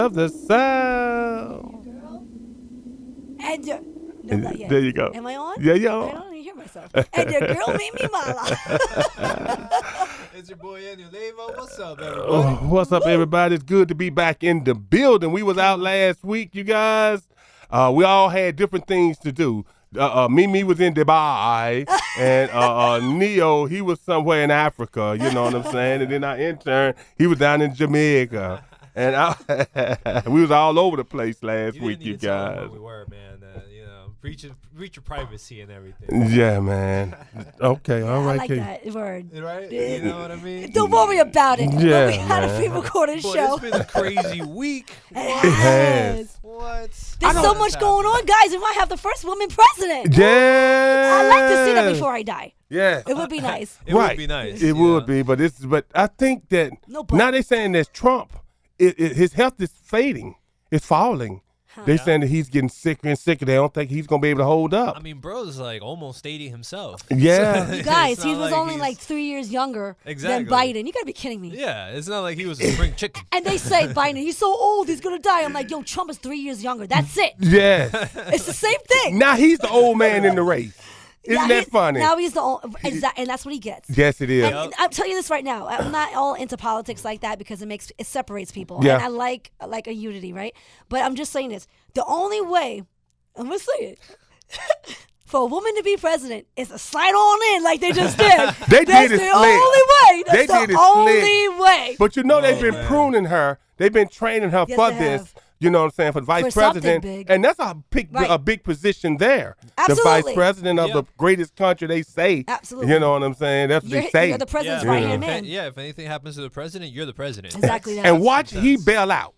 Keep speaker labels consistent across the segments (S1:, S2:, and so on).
S1: of the South.
S2: And your, no, not yet.
S1: There you go.
S2: Am I on?
S1: Yeah, yeah.
S2: I don't even hear myself. And your girl made me mala.
S3: It's your boy Annual Levo. What's up, everybody?
S1: Oh, what's up, everybody? It's good to be back in the building. We was out last week, you guys. We all had different things to do. Mimi was in Dubai, and Neo, he was somewhere in Africa, you know what I'm saying? And then our intern, he was down in Jamaica. And we was all over the place last week, you guys.
S3: Where we were, man. Reach your privacy and everything.
S1: Yeah, man. Okay, all right.
S2: I like that word.
S3: Right? You know what I mean?
S2: Don't worry about it.
S1: Yeah,
S2: We had a pre-recorded
S3: Boy,
S2: show.
S3: it's been a crazy week. What?
S1: It has.
S3: What?
S2: There's so much going on, guys. We might have the first woman president.
S1: Yeah.
S2: I'd like to see that before I die.
S1: Yeah.
S2: It would be nice.
S3: It would be nice.
S1: It would be, but I think that now they're saying that Trump, his health is fading. It's falling. They're saying that he's getting sicker and sicker. They don't think he's going to be able to hold up.
S3: I mean, bro's like almost 80 himself.
S1: Yeah.
S2: You guys, he was only like 3 years younger than Biden. You got to be kidding me.
S3: Yeah, it's not like he was a spring chicken.
S2: And they say, Biden, he's so old, he's going to die. I'm like, yo, Trump is 3 years younger. That's it.
S1: Yes.
S2: It's the same thing.
S1: Now he's the old man in the race. Isn't that funny?
S2: Now he's the old, and that's what he gets.
S1: Yes, it is.
S2: And I'll tell you this right now. I'm not all into politics like that because it separates people.
S1: Yeah.
S2: And I like a unity, right? But I'm just saying this. The only way, I'm going to say it, for a woman to be president is to slide on in like they just did.
S1: They
S2: That's
S1: did it
S2: the
S1: slick.
S2: only way. That's
S1: They
S2: the
S1: did it
S2: only
S1: slick.
S2: way.
S1: But you know they've been pruning her. They've been training her
S2: Yes,
S1: for
S2: they
S1: this.
S2: have.
S1: You know what I'm saying? For the vice
S2: For something
S1: president.
S2: big.
S1: And that's a big position there. The
S2: Absolutely.
S1: vice president of the greatest country, they say.
S2: Absolutely.
S1: You know what I'm saying? That's what they say.
S2: You're the president's
S3: Yeah.
S2: right-hand man.
S3: If anything happens to the president, you're the president.
S2: Exactly that.
S1: And watch he bail out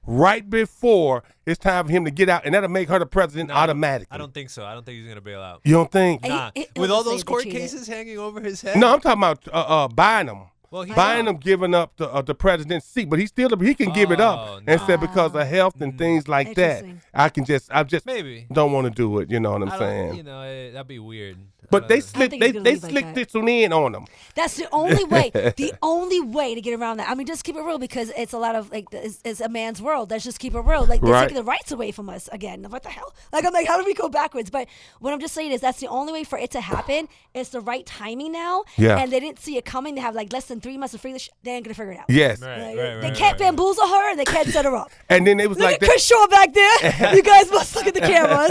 S1: right before it's time for him to get out, and that'll make her the president automatically.
S3: I don't think so. I don't think he's going to bail out.
S1: You don't think?
S3: Nah.
S2: He-
S3: With all those
S2: he'll
S3: court
S2: cheat it.
S3: cases hanging over his head?
S1: No, I'm talking about Biden.
S3: Well, he's
S1: Biden giving up the president's seat, but he can give it up and said because of health and things like that.
S2: Interesting.
S1: I just
S3: Maybe.
S1: don't want to do it. You know what I'm
S3: I don't-
S1: saying?
S3: You know, that'd be weird.
S1: But they
S2: think
S1: slicked
S2: it's gonna
S1: they
S2: leave like
S1: slicked
S2: that.
S1: this one in on them.
S2: That's the only way. The only way to get around that. I mean, just keep it real because it's a lot of it's a man's world. Let's just keep it real. Like they're
S1: Right.
S2: taking the rights away from us again. What the hell? Like I'm like, how do we go backwards? But what I'm just saying is that's the only way for it to happen. It's the right timing now.
S1: Yeah.
S2: And they didn't see it coming. They have like less than 3 months to figure this. They ain't gonna figure it out.
S1: Yes.
S3: Right,
S2: Like,
S3: right,
S2: they
S3: right,
S2: can't
S3: right.
S2: bamboozle her and they can't set her up.
S1: And then it was
S2: Look
S1: like
S2: at
S1: that.
S2: Chris Shaw back there. You guys must look at the cameras.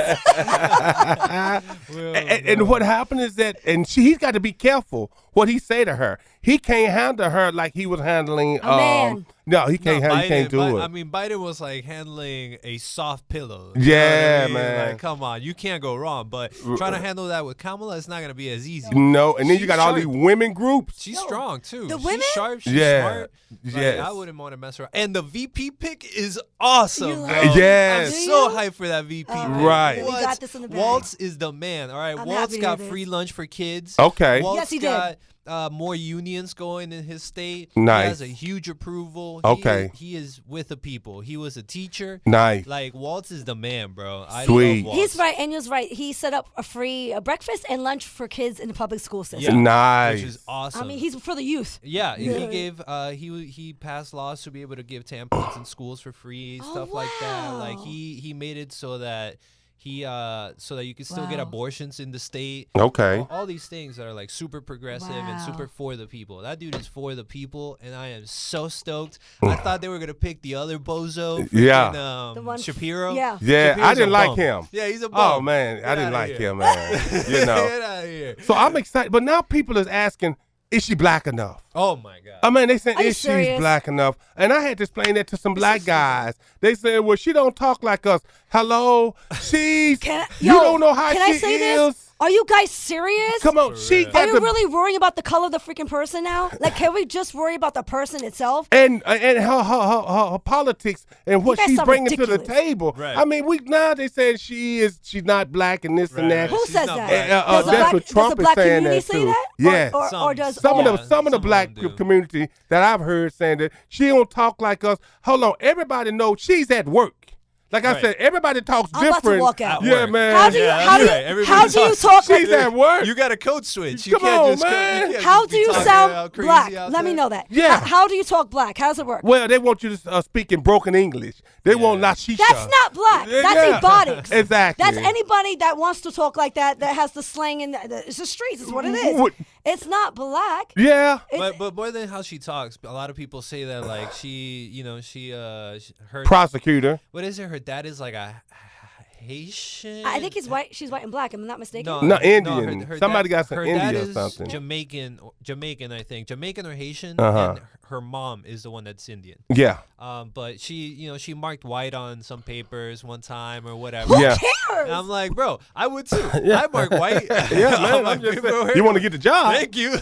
S1: And what happened is that, and he's got to be careful what he say to her. He can't handle her like he was handling.
S2: A man.
S1: No, he can't.
S3: No,
S1: he can't do
S3: Biden,
S1: it.
S3: I mean, Biden was like handling a soft pillow.
S1: Yeah,
S3: You know what I mean?
S1: man.
S3: Like, come on, you can't go wrong. But trying to handle that with Kamala, it's not going to be as easy.
S1: No, and then you
S3: She's
S1: got all these
S3: sharp.
S1: women groups.
S3: She's strong too.
S2: The
S3: she's
S2: women?
S3: sharp. She's
S1: Yeah.
S3: smart. Like,
S1: Yes.
S3: I wouldn't want to mess around. And the VP pick is awesome,
S2: You
S3: bro.
S2: like
S1: Yes.
S3: I'm
S2: Do
S3: so
S2: you?
S3: hyped for that VP pick.
S1: Right.
S2: We got this in the bag.
S3: Waltz is the man. All right,
S2: I'm
S3: Waltz
S2: happy to
S3: got
S2: hear
S3: free
S2: this.
S3: lunch for kids.
S1: Okay.
S3: Waltz
S2: Yes, he did.
S3: got more unions going in his state.
S1: Nice.
S3: He has a huge approval.
S1: Okay.
S3: He is with the people. He was a teacher.
S1: Nice.
S3: Like, Waltz is the man, bro. I
S1: Sweet.
S3: love Waltz.
S2: He's right, and he's right. He set up a free breakfast and lunch for kids in the public school system.
S3: Yeah.
S1: Nice.
S3: Which is awesome.
S2: I mean, he's for the youth.
S3: Yeah,
S2: Yeah.
S3: he gave he passed laws to be able to give tampons in schools for free,
S2: Oh,
S3: stuff like that. Like
S2: wow.
S3: he made it so that so that you can still get
S2: Wow.
S3: abortions in the state.
S1: Okay.
S3: All these things that are like super progressive and
S2: Wow.
S3: super for the people. That dude is for the people, and I am so stoked. I thought they were gonna pick the other bozo,
S1: Yeah.
S3: freaking,
S2: The one-
S3: Shapiro.
S2: yeah.
S1: Yeah,
S3: Shapiro's
S1: I didn't
S3: a
S1: like
S3: bum.
S1: him.
S3: Yeah, he's a bum.
S1: Oh man, I
S3: Get
S1: didn't
S3: outta
S1: like
S3: here.
S1: him, man. You know.
S3: Get out of here.
S1: So I'm excited, but now people is asking, is she black enough?
S3: Oh my god.
S1: I mean, they saying,
S2: Are you
S1: is she
S2: serious?
S1: black enough? And I had to explain that to some black guys. They said, well, she don't talk like us. Hello, she's. You don't know how
S2: can
S1: she
S2: I say
S1: is.
S2: this? Are you guys serious?
S1: Come on, she
S2: Are
S1: got
S2: you
S1: the
S2: really worrying about the color of the freaking person now? Like, can we just worry about the person itself?
S1: and her politics and what
S2: guys
S1: she's
S2: sound
S1: bringing to the
S2: ridiculous.
S1: table.
S3: Right.
S1: I mean, now they saying she's not black and this and that.
S2: Who
S3: She's
S2: says
S3: not
S2: that?
S3: black.
S2: Does the
S1: that's
S2: black-
S1: what Trump
S2: does the black
S1: is saying
S2: community
S1: that
S2: say
S1: too.
S2: that?
S1: Yes.
S2: Or does
S1: Some of
S3: Yeah,
S1: the
S3: some of
S1: black
S3: them do.
S1: community that I've heard saying that she don't talk like us. Hold on, everybody knows she's at work. Like I said, everybody talks
S2: I'm about
S1: different.
S2: to walk out.
S1: Yeah,
S3: Work.
S1: man.
S2: How do you
S3: Yeah,
S2: how do you,
S3: that's right. Everybody
S2: how do you
S3: talks-
S2: talk like
S1: She's at work.
S3: You got a code switch. You
S1: Come
S3: can't
S1: on,
S3: just
S1: man.
S3: you can't
S2: how
S3: just
S2: do
S3: be
S2: you
S3: talking
S2: sound
S3: out crazy
S2: black?
S3: out
S2: Let me
S3: there.
S2: know that.
S1: Yeah.
S2: How do you talk black? How does it work?
S1: Well, they want you to speak in broken English. They want la shisha.
S2: That's not black. That's
S1: Yeah.
S2: ebonics.
S1: Exactly.
S2: That's anybody that wants to talk like that has the slang and it's the streets. It's what it is.
S1: What-
S2: It's not black.
S1: Yeah.
S3: But more than how she talks, a lot of people say that like she her
S1: Prosecutor.
S3: what is it? Her dad is like a Haitian.
S2: I think he's white. She's white and black. Am I not mistaken?
S1: No, Indian. Somebody got some
S3: her
S1: India
S3: dad
S1: or
S3: is
S1: something.
S3: Jamaican, I think. Jamaican or Haitian,
S1: Uh-huh.
S3: and her mom is the one that's Indian.
S1: Yeah.
S3: But she marked white on some papers one time or whatever.
S2: Who
S1: Yeah.
S2: cares?
S3: And I'm like, bro, I would too. I mark white.
S1: Yeah,
S3: on
S1: man.
S3: my
S1: I'm just saying,
S3: paperwork.
S1: you want to get the job.
S3: Thank you.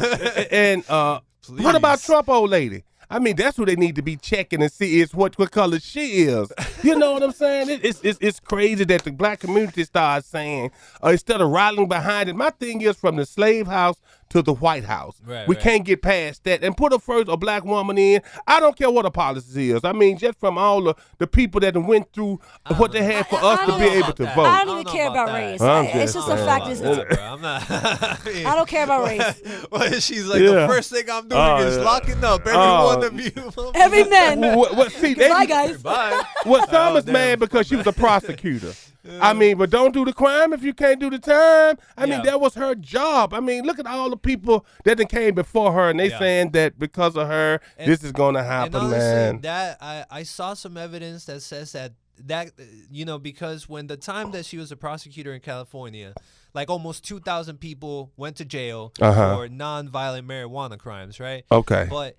S1: And what about
S3: Please.
S1: Trump, old lady? I mean, that's who they need to be checking and see is what color she is. You know what I'm saying? It's crazy that the black community starts saying, instead of rallying behind it, my thing is from the slave house to the White House.
S3: Right,
S1: we
S3: right.
S1: can't get past that. And put a black woman in. I don't care what the policy is. I mean, just from all the people that went through what they had for
S2: I
S1: us to
S2: don't
S1: be
S2: know
S1: able
S3: about
S1: to
S3: that.
S1: vote.
S2: I don't even
S3: know
S2: care about
S3: that.
S2: race.
S1: I'm
S2: It's
S1: just
S2: just a
S1: saying.
S2: fact.
S3: About
S2: Is
S3: that, bro. I'm not.
S2: I don't care about race.
S3: Well, she's like,
S1: Yeah.
S3: the first thing I'm doing is
S1: yeah.
S3: locking up every one of you.
S2: Every man.
S1: See,
S2: Goodbye, guys.
S3: Bye.
S1: Well, some is
S3: damn.
S1: mad because she was a prosecutor. I mean, but don't do the crime if you can't do the time. I mean,
S3: Yeah.
S1: that was her job. I mean, look at all the people that done came before her, and they
S3: Yeah.
S1: saying that because of her, this is gonna
S3: And
S1: happen,
S3: honestly,
S1: man.
S3: that I saw some evidence that says that because when the time that she was a prosecutor in California, like almost 2,000 people went to jail
S1: Uh-huh.
S3: for non-violent marijuana crimes, right?
S1: Okay.
S3: But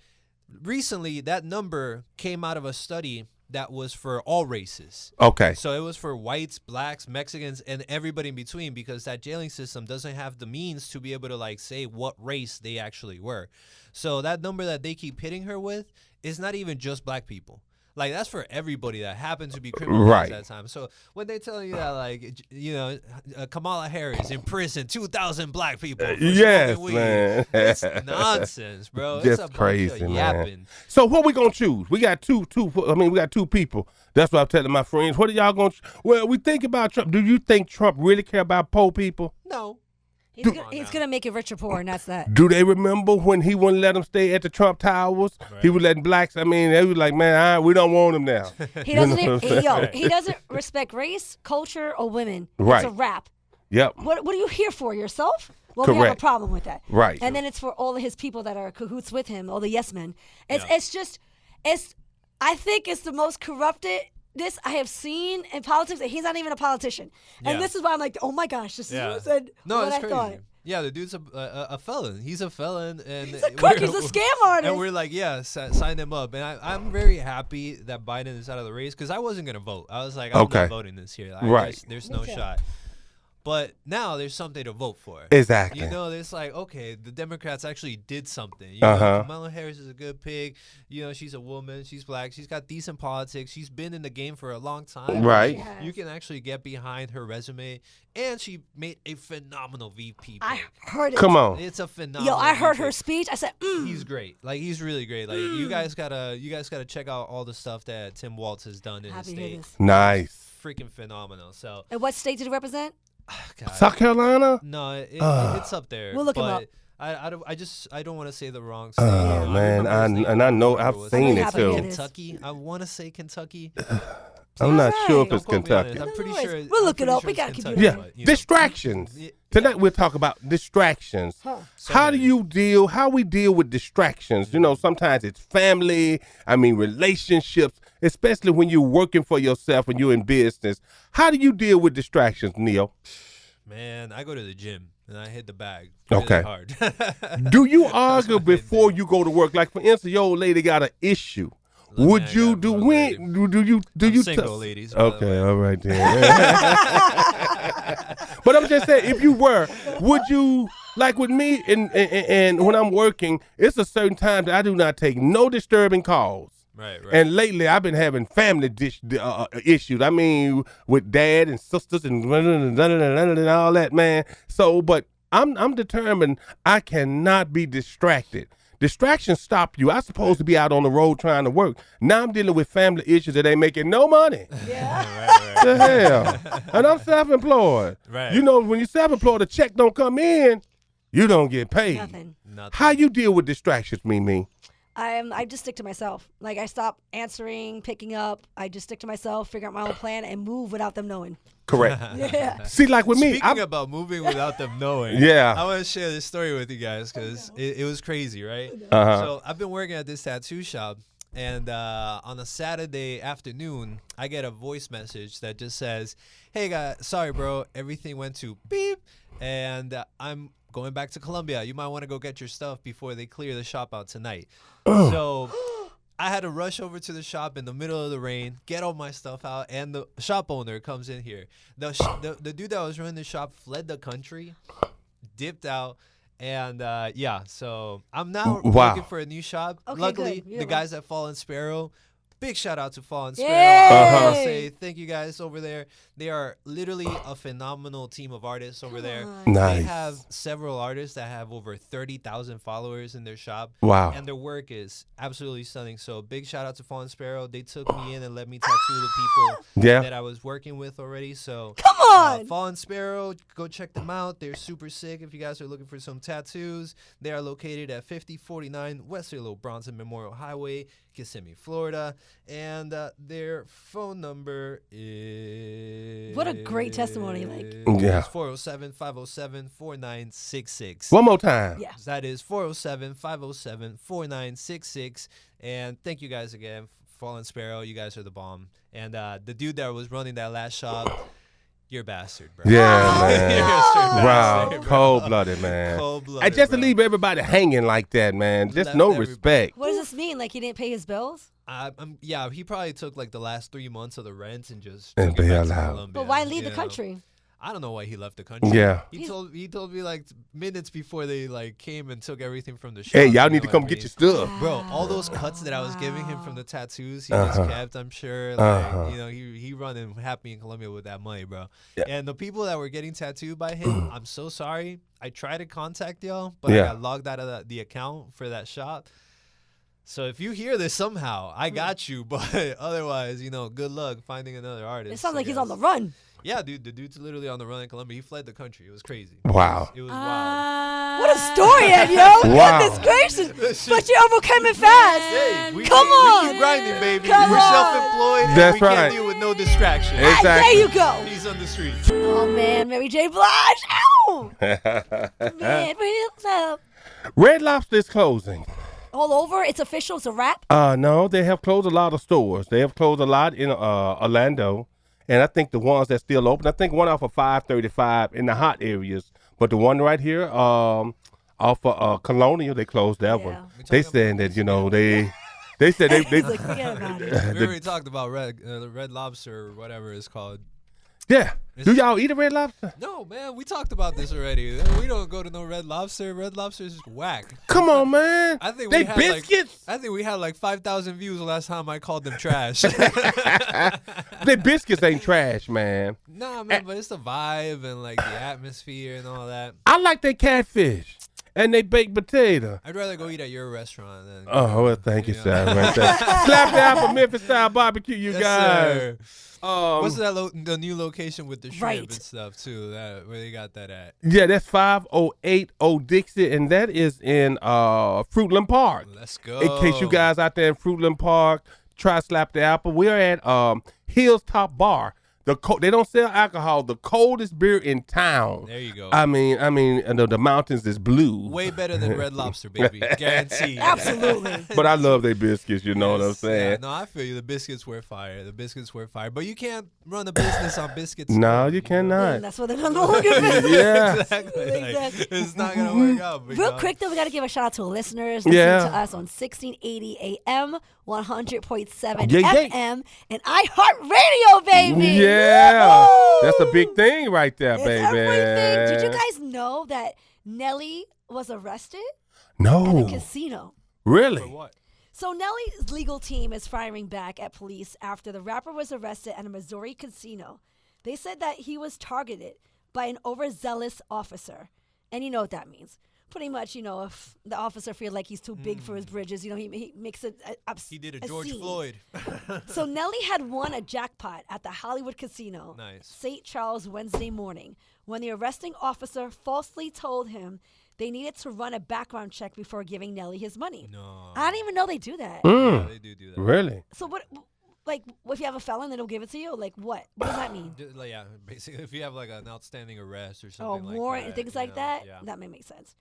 S3: recently, that number came out of a study that was for all races.
S1: Okay.
S3: So it was for whites, blacks, Mexicans, and everybody in between, because that jailing system doesn't have the means to be able to like say what race they actually were. So that number that they keep hitting her with is not even just black people. Like, that's for everybody that happens to be criminalized
S1: Right.
S3: at that time. So when they tell you that, like, Kamala Harris in prison, 2,000 black people for
S1: Yes,
S3: smoking weed,
S1: man.
S3: it's nonsense, bro. It's
S1: Just
S3: a bunch
S1: crazy,
S3: of
S1: man.
S3: yapping.
S1: So what we gonna choose? We got two. We got two people. That's what I'm telling my friends. What are y'all gonna? Well, we think about Trump. Do you think Trump really care about poor people?
S3: No.
S2: He's gonna make it rich or poor, and that's that.
S1: Do they remember when he wouldn't let them stay at the Trump Towers? He was letting blacks. I mean, they was like, man, we don't want him now.
S2: He doesn't.
S1: You know what I'm saying?
S2: He doesn't respect race, culture, or women.
S1: Right.
S2: It's a rap.
S1: Yep.
S2: What are you here for? Yourself? Well, we have a
S1: Correct.
S2: problem with that.
S1: Right.
S2: And then it's for all of his people that are cahoots with him, all the yes men. I think it's the most corrupted I have seen in politics, and he's not even a politician. And
S3: Yeah.
S2: this is why I'm like, oh my gosh, this is
S3: Yeah.
S2: what I said.
S3: No,
S2: what
S3: it's
S2: I
S3: crazy.
S2: thought.
S3: Yeah, the dude's a felon. He's a felon, and
S2: He's a crook. He's a scam artist.
S3: And we're like, yeah, sign him up. And I'm very happy that Biden is out of the race, because I wasn't gonna vote. I was like, I'm
S1: Okay.
S3: not voting this year.
S1: Right.
S3: There's
S2: Me
S3: no
S2: too.
S3: shot. But now there's something to vote for.
S1: Exactly.
S3: You know, it's like, okay, the Democrats actually did something.
S1: Uh-huh.
S3: Kamala Harris is a good pig. She's a woman. She's black. She's got decent politics. She's been in the game for a long time.
S1: Right.
S2: Yes.
S3: You can actually get behind her resume. And she made a phenomenal VP.
S2: I heard it.
S1: Come on.
S3: It's a phenomenal.
S2: Yo, I heard
S3: VP.
S2: her speech. I said,
S3: He's great. Like, he's really great. Like, you guys gotta check out all the stuff that Tim Walz has done in his
S2: Happy to hear
S3: state.
S2: this.
S1: Nice.
S3: Freaking phenomenal. So,
S2: And what state did he represent?
S3: God.
S1: South Carolina.
S3: No, it's up there.
S2: We'll look him
S3: but
S2: up.
S3: I don't want to say the wrong state.
S1: Oh, man,
S3: remember his name.
S1: I know
S3: remember
S1: I've
S3: what
S1: seen
S2: it
S1: it
S2: too.
S3: Kentucky. I want to say Kentucky.
S1: I'm not
S2: All
S1: sure
S2: right.
S1: if it's
S3: Don't quote me on
S1: Kentucky.
S3: this. I'm pretty
S2: No
S3: sure.
S2: worries. We'll look it
S3: I'm
S2: up.
S3: pretty
S2: We
S3: sure
S2: gotta
S3: it's
S2: keep
S3: Kentucky,
S1: Yeah,
S3: but, you know.
S1: distractions.
S3: Yeah.
S1: Tonight we'll talk about distractions.
S3: So
S1: How do
S3: many.
S1: you deal? How we deal with distractions? You know, sometimes it's family. I mean, relationships, especially when you're working for yourself and you're in business. How do you deal with distractions, Neil?
S3: Man, I go to the gym and I hit the bag really
S1: Okay.
S3: hard.
S1: Do you
S3: That's
S1: argue
S3: my main
S1: before
S3: thing.
S1: you go to work? Like, for instance, your old lady got an issue.
S3: Look,
S1: Would
S3: man, I
S1: you
S3: got
S1: do
S3: one
S1: when
S3: lady.
S1: do
S3: I'm
S1: you
S3: single, ladies, by the
S1: Okay,
S3: way.
S1: all right then. But I'm just saying, if you were, would you, like with me and when I'm working, it's a certain time that I do not take no disturbing calls.
S3: Right.
S1: And lately, I've been having family issues. I mean, with dad and sisters and all that, man. So, but I'm determined I cannot be distracted. Distractions stop you. I'm supposed to be out on the road trying to work. Now I'm dealing with family issues that ain't making no money.
S2: Yeah.
S1: The hell? And I'm self-employed.
S3: Right.
S1: You know, when you're self-employed, the check don't come in, you don't get paid.
S2: Nothing.
S1: How you deal with distractions, Mimi?
S2: I just stick to myself. Like, I stop answering, picking up. I just stick to myself, figure out my own plan, and move without them knowing.
S1: Correct.
S2: Yeah.
S1: See, like with me,
S3: Speaking about moving without them knowing,
S1: Yeah.
S3: I want to share this story with you guys because it was crazy, right?
S1: Uh-huh.
S3: So I've been working at this tattoo shop, and on a Saturday afternoon, I get a voice message that just says, "Hey guys, sorry bro, everything went to beep, and I'm going back to Colombia. You might want to go get your stuff before they clear the shop out tonight." So I had to rush over to the shop in the middle of the rain, get all my stuff out, and the shop owner comes in here. The dude that was running the shop fled the country, dipped out, and so I'm now
S1: Wow.
S3: looking for a new shop.
S2: Okay,
S3: Luckily,
S2: good. Yeah,
S3: the guys at Fallen Sparrow, big shout out to Fallen Sparrow.
S2: Yay!
S3: I want to say thank you guys over there. They are literally a phenomenal team of artists over there.
S2: on.
S1: Nice.
S3: They have several artists that have over 30,000 followers in their shop.
S1: Wow.
S3: And their work is absolutely stunning. So big shout out to Fallen Sparrow. They took me in and let me tattoo the people
S1: Yeah.
S3: that I was working with already. So
S2: Come on.
S3: Fallen Sparrow, go check them out. They're super sick if you guys are looking for some tattoos. They are located at 5049 West Hilo Bronson Memorial Highway, Kissimmee, Florida. And their phone number is...
S2: What a great testimony, like.
S1: Yeah.
S3: 407-507-4966.
S1: One more time.
S2: Yeah.
S3: That is 407-507-4966. And thank you guys again, Fallen Sparrow. You guys are the bomb. And the dude that was running that last shop, you're a bastard, bro.
S1: Yeah, man.
S3: You're a straight
S1: Wow.
S3: bastard, bro.
S1: Cold-blooded, man.
S3: Cold-blooded,
S1: And just to
S3: bro.
S1: leave everybody hanging like that, man. Just
S3: Left
S1: no
S3: everybody.
S1: respect.
S2: What does this mean? Like, he didn't pay his bills?
S3: Yeah, he probably took like the last 3 months of the rent and just
S1: And
S3: took it back
S1: bailed
S3: to
S1: out.
S3: Colombia,
S2: But why leave
S3: you
S2: the
S3: know?
S2: country?
S3: I don't know why he left the country.
S1: Yeah.
S3: He told me like minutes before they like came and took everything from the shop.
S1: Hey, y'all
S3: you
S1: need
S3: know
S1: to
S3: what
S1: come
S3: I
S1: get
S3: mean?
S1: your stuff.
S3: Bro, all those cuts that I was giving him from the tattoos, he
S1: Uh-huh.
S3: just kept, I'm sure. Like,
S1: Uh-huh.
S3: you know, he running happy in Colombia with that money, bro.
S1: Yeah.
S3: And the people that were getting tattooed by him, I'm so sorry. I tried to contact y'all, but
S1: Yeah.
S3: I got logged out of the account for that shop. So if you hear this somehow, I got you. But otherwise, you know, good luck finding another artist.
S2: It sounds like
S3: I
S2: he's on the
S3: guess.
S2: run.
S3: Yeah, dude, the dude's literally on the run in Colombia. He fled the country. It was crazy.
S1: Wow.
S3: It was wild.
S2: What a story, Ed, yo.
S1: Wow.
S2: Goodness gracious.
S3: This
S2: But
S3: shit-
S2: you overcame it fast.
S3: Hey, we
S2: Come
S3: we
S2: on.
S3: keep grinding, baby.
S2: Come
S3: We're
S2: on.
S3: self-employed. And
S1: That's
S3: we can't
S1: right.
S3: deal with no distraction.
S1: Hey.
S2: Hey, there
S1: Exactly.
S2: you go.
S3: He's on the streets.
S2: Oh, man. Mary J. Blige. Ow. Man, real love.
S1: Red Lobster is closing.
S2: All over? It's official? It's a wrap?
S1: No, they have closed a lot of stores. They have closed a lot in Orlando, and I think the ones that still open, I think one off of 535 in the hot areas, but the one right here, off of Colonial, they closed that
S2: Yeah.
S1: one.
S3: We
S1: They
S3: talking
S1: saying that they said they
S2: He's like, forget about it.
S3: We already talked about the Red Lobster or whatever it's called.
S1: yeah. Do y'all eat a Red Lobster?
S3: No, man, we talked about this already. We don't go to no Red Lobster. Red Lobster is just whack.
S1: Come on, man.
S3: I think
S1: they
S3: we had
S1: biscuits.
S3: I think we had like 5,000 views the last time I called them trash.
S1: They biscuits ain't trash, man.
S3: Nah, man, but it's the vibe and like the atmosphere and all that.
S1: I like their catfish and they baked potato.
S3: I'd rather go eat at your restaurant than.
S1: Oh, well, thank you,
S3: know.
S1: sir. Right there. Slap the apple Memphis style barbecue, you
S3: Yes,
S1: guys.
S3: sir. What's that the new location with the shrimp
S2: Right.
S3: and stuff too? That where they got that at?
S1: Yeah, that's 5080 Dixie, and that is in Fruitland Park.
S3: Let's go.
S1: In case you guys out there in Fruitland Park, try Slap the Apple. We're at Hills Top Bar. They don't sell alcohol. The coldest beer in town.
S3: There you go.
S1: I mean, the mountains is blue.
S3: Way better than Red Lobster, baby. Guaranteed.
S2: Absolutely.
S1: But I love their biscuits. You know what I'm
S3: Yes,
S1: saying?
S3: yeah, no, I feel you. The biscuits were fire. The biscuits were fire. But you can't run a business on biscuits.
S1: No, you
S2: And
S1: cannot.
S2: that's what they're no longer business.
S1: Yeah.
S3: Exactly. Like,
S2: Exactly.
S3: it's not gonna work out. big
S2: Real
S3: dog.
S2: quick, though, we got to give a shout out to listeners listening
S1: Yeah.
S2: to us on 1680 AM, 100.7
S1: Yeah, yeah.
S2: FM, and iHeartRadio, baby.
S1: Yeah.
S2: Woo!
S1: That's a big thing right there,
S2: It's
S1: baby.
S2: everything. Did you guys know that Nelly was arrested at a
S1: No.
S2: casino?
S1: Really?
S3: For what?
S2: So Nelly's legal team is firing back at police after the rapper was arrested at a Missouri casino. They said that he was targeted by an overzealous officer. And you know what that means. pretty much, if the officer feels like he's too big for his bridges, he makes it
S3: He did a George
S2: scene.
S3: Floyd.
S2: So Nelly had won a jackpot at the Hollywood Casino,
S3: Nice.
S2: St. Charles, Wednesday morning, when the arresting officer falsely told him they needed to run a background check before giving Nelly his money.
S3: No.
S2: I didn't even know they do that.
S3: Yeah, they do that.
S1: Really?
S2: So what? Like, if you have a felon, they don't give it to you? Like, what? What does that mean?
S3: Yeah, basically, if you have like an outstanding arrest or
S2: Oh,
S3: something like
S2: warrant
S3: that.
S2: and things
S3: you
S2: like
S3: know,
S2: that?
S3: Yeah.
S2: That may make sense.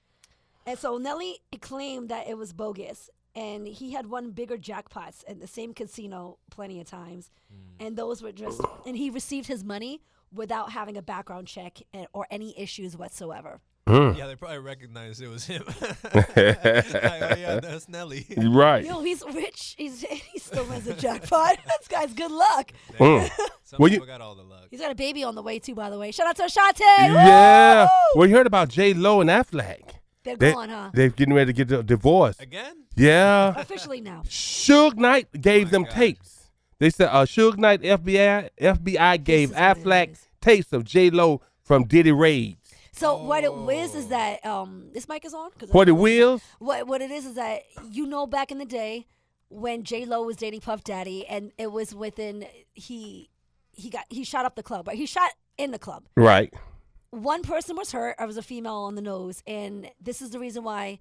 S2: And so Nelly claimed that it was bogus. And he had won bigger jackpots at the same casino plenty of times. And those were just, and he received his money without having a background check or any issues whatsoever.
S3: Yeah, they probably recognized it was him. Like, oh, yeah, that's Nelly.
S1: Right.
S2: He's rich. He still wins a jackpot. This guy's good luck.
S1: Mm.
S3: Some
S1: Well,
S3: people got all the luck.
S2: He's got a baby on the way, too, by the way. Shout out to Ashanti.
S1: Yeah.
S2: Woo!
S1: Well, you heard about J-Lo and Affleck.
S2: They're gone, huh?
S1: They're getting ready to get a divorce.
S3: Again?
S1: Yeah.
S2: Officially now.
S1: Suge Knight gave them
S3: God.
S1: tapes. They said Suge Knight FBI gave
S2: is what it
S1: Affleck
S2: is.
S1: tapes of J-Lo from Diddy raids.
S2: So what it is that this mic is on? 'Cause
S1: For the wheels?
S2: What it is that back in the day when J-Lo was dating Puff Daddy and it was within he shot up the club, right? He shot in the club.
S1: Right.
S2: One person was hurt. I was a female on the nose, and this is the reason why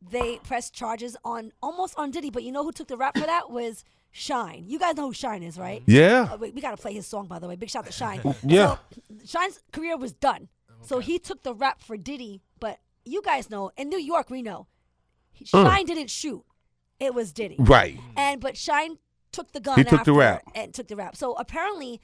S2: they pressed charges almost on Diddy. But you know who took the rap for that was Shine. You guys know who Shine is, right?
S1: Yeah.
S2: We got to play his song, by the way. Big shout to Shine.
S1: Yeah.
S2: So Shine's career was done. So he took the rap for Diddy, but you guys know, in New York, we know, Shine didn't shoot. It was Diddy.
S1: Right.
S2: But Shine took the gun
S1: He took the
S2: after
S1: rap.
S2: and took the rap. So apparently,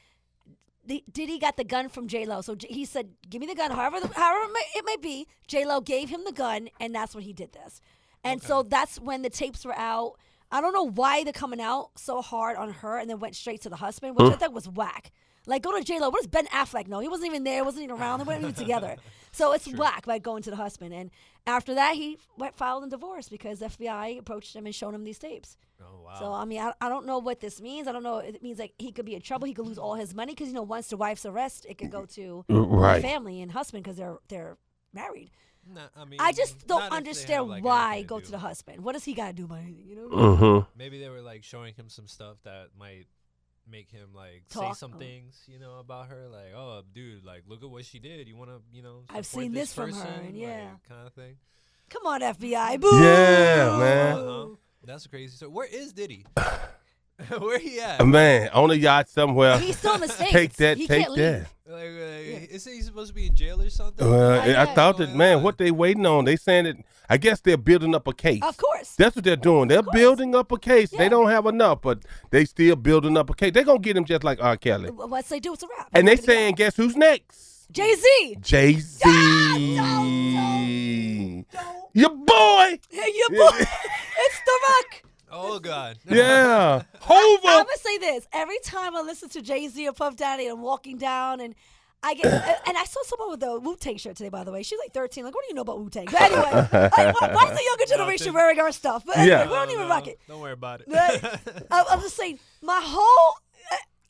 S2: Diddy got the gun from J-Lo. So he said, give me the gun, however it may be. J-Lo gave him the gun, and that's when he did this. And so that's when the tapes were out. I don't know why they're coming out so hard on her and then went straight to the husband, which I thought was whack. Like, go to J-Lo. What does Ben Affleck know? He wasn't even there. Wasn't even around. They weren't even together. So it's whack, like, going to the husband. And after that, he filed a divorce because FBI approached him and showed him these tapes.
S3: Oh, wow.
S2: So, I mean, I don't know what this means. I don't know. It means, like, he could be in trouble. He could lose all his money because, once the wife's arrested, it could go to
S1: Right.
S2: the family and husband because they're married.
S3: Nah, I mean,
S2: I just don't
S3: not if they
S2: understand
S3: have, like,
S2: why
S3: anything
S2: go
S3: do.
S2: to the husband. What does he got to do by anything,
S1: Mm-hmm.
S3: Maybe they were like showing him some stuff that might make him like
S2: Talk.
S3: say some things, about her. Like, oh, dude, like, look at what she did. You want to,
S2: I've
S3: support
S2: seen this from
S3: person?
S2: her, and yeah.
S3: like, kind of thing.
S2: Come on, FBI. Boo!
S1: Yeah, man.
S3: Uh-huh. That's crazy. So where is Diddy? Where he at?
S1: Man, on a yacht somewhere.
S2: He's still in the States.
S1: Take that,
S2: He
S1: take
S2: can't
S1: that.
S2: leave.
S3: Like, isn't he supposed to be in jail or something?
S1: I
S2: yeah.
S1: thought that, man, what they waiting on? They saying that, I guess they're building up a case.
S2: Of course.
S1: That's what they're doing. They're building up a case.
S2: Yeah.
S1: They don't have enough, but they still building up a case. They're going to get him just like R. Kelly.
S2: Once they do, it's a wrap.
S1: And they saying, guess who's next?
S2: Jay-Z.
S1: Jay-Z.
S2: Don't.
S1: Your boy.
S2: Hey, your boy. It's The Rock.
S3: Oh God.
S1: Yeah.
S2: I'm
S1: Hova.
S2: going to say this. Every time I listen to Jay-Z or Puff Daddy, I'm walking down and I get, and I saw someone with a Wu-Tang shirt today, by the way. She's like 13. Like, what do you know about Wu-Tang? But anyway, why is the younger generation wearing our stuff? But anyway,
S1: Yeah.
S2: we don't even rock it.
S3: Don't worry about it.
S2: I'm just saying, my whole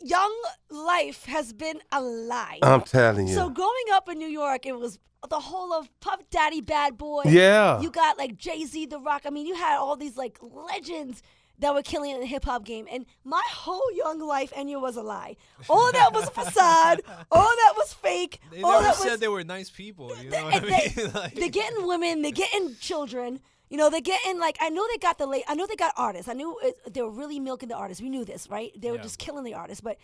S2: young life has been a lie.
S1: I'm telling you.
S2: So growing up in New York, it was the whole of Puff Daddy, Bad Boy.
S1: Yeah.
S2: You got like Jay-Z, The Rock. I mean, you had all these like legends that were killing it in the hip hop game. And my whole young life, Enya, was a lie. All of that was a facade. All of that was fake.
S3: They
S2: all
S3: never
S2: that
S3: said
S2: was,
S3: they were nice people. You know
S2: they,
S3: what I mean? Like,
S2: they're getting women. They're getting children. They're getting like, I know they got I know they got artists. I knew they were really milking the artists. We knew this, right? They were
S3: Yeah.
S2: just killing the artists. But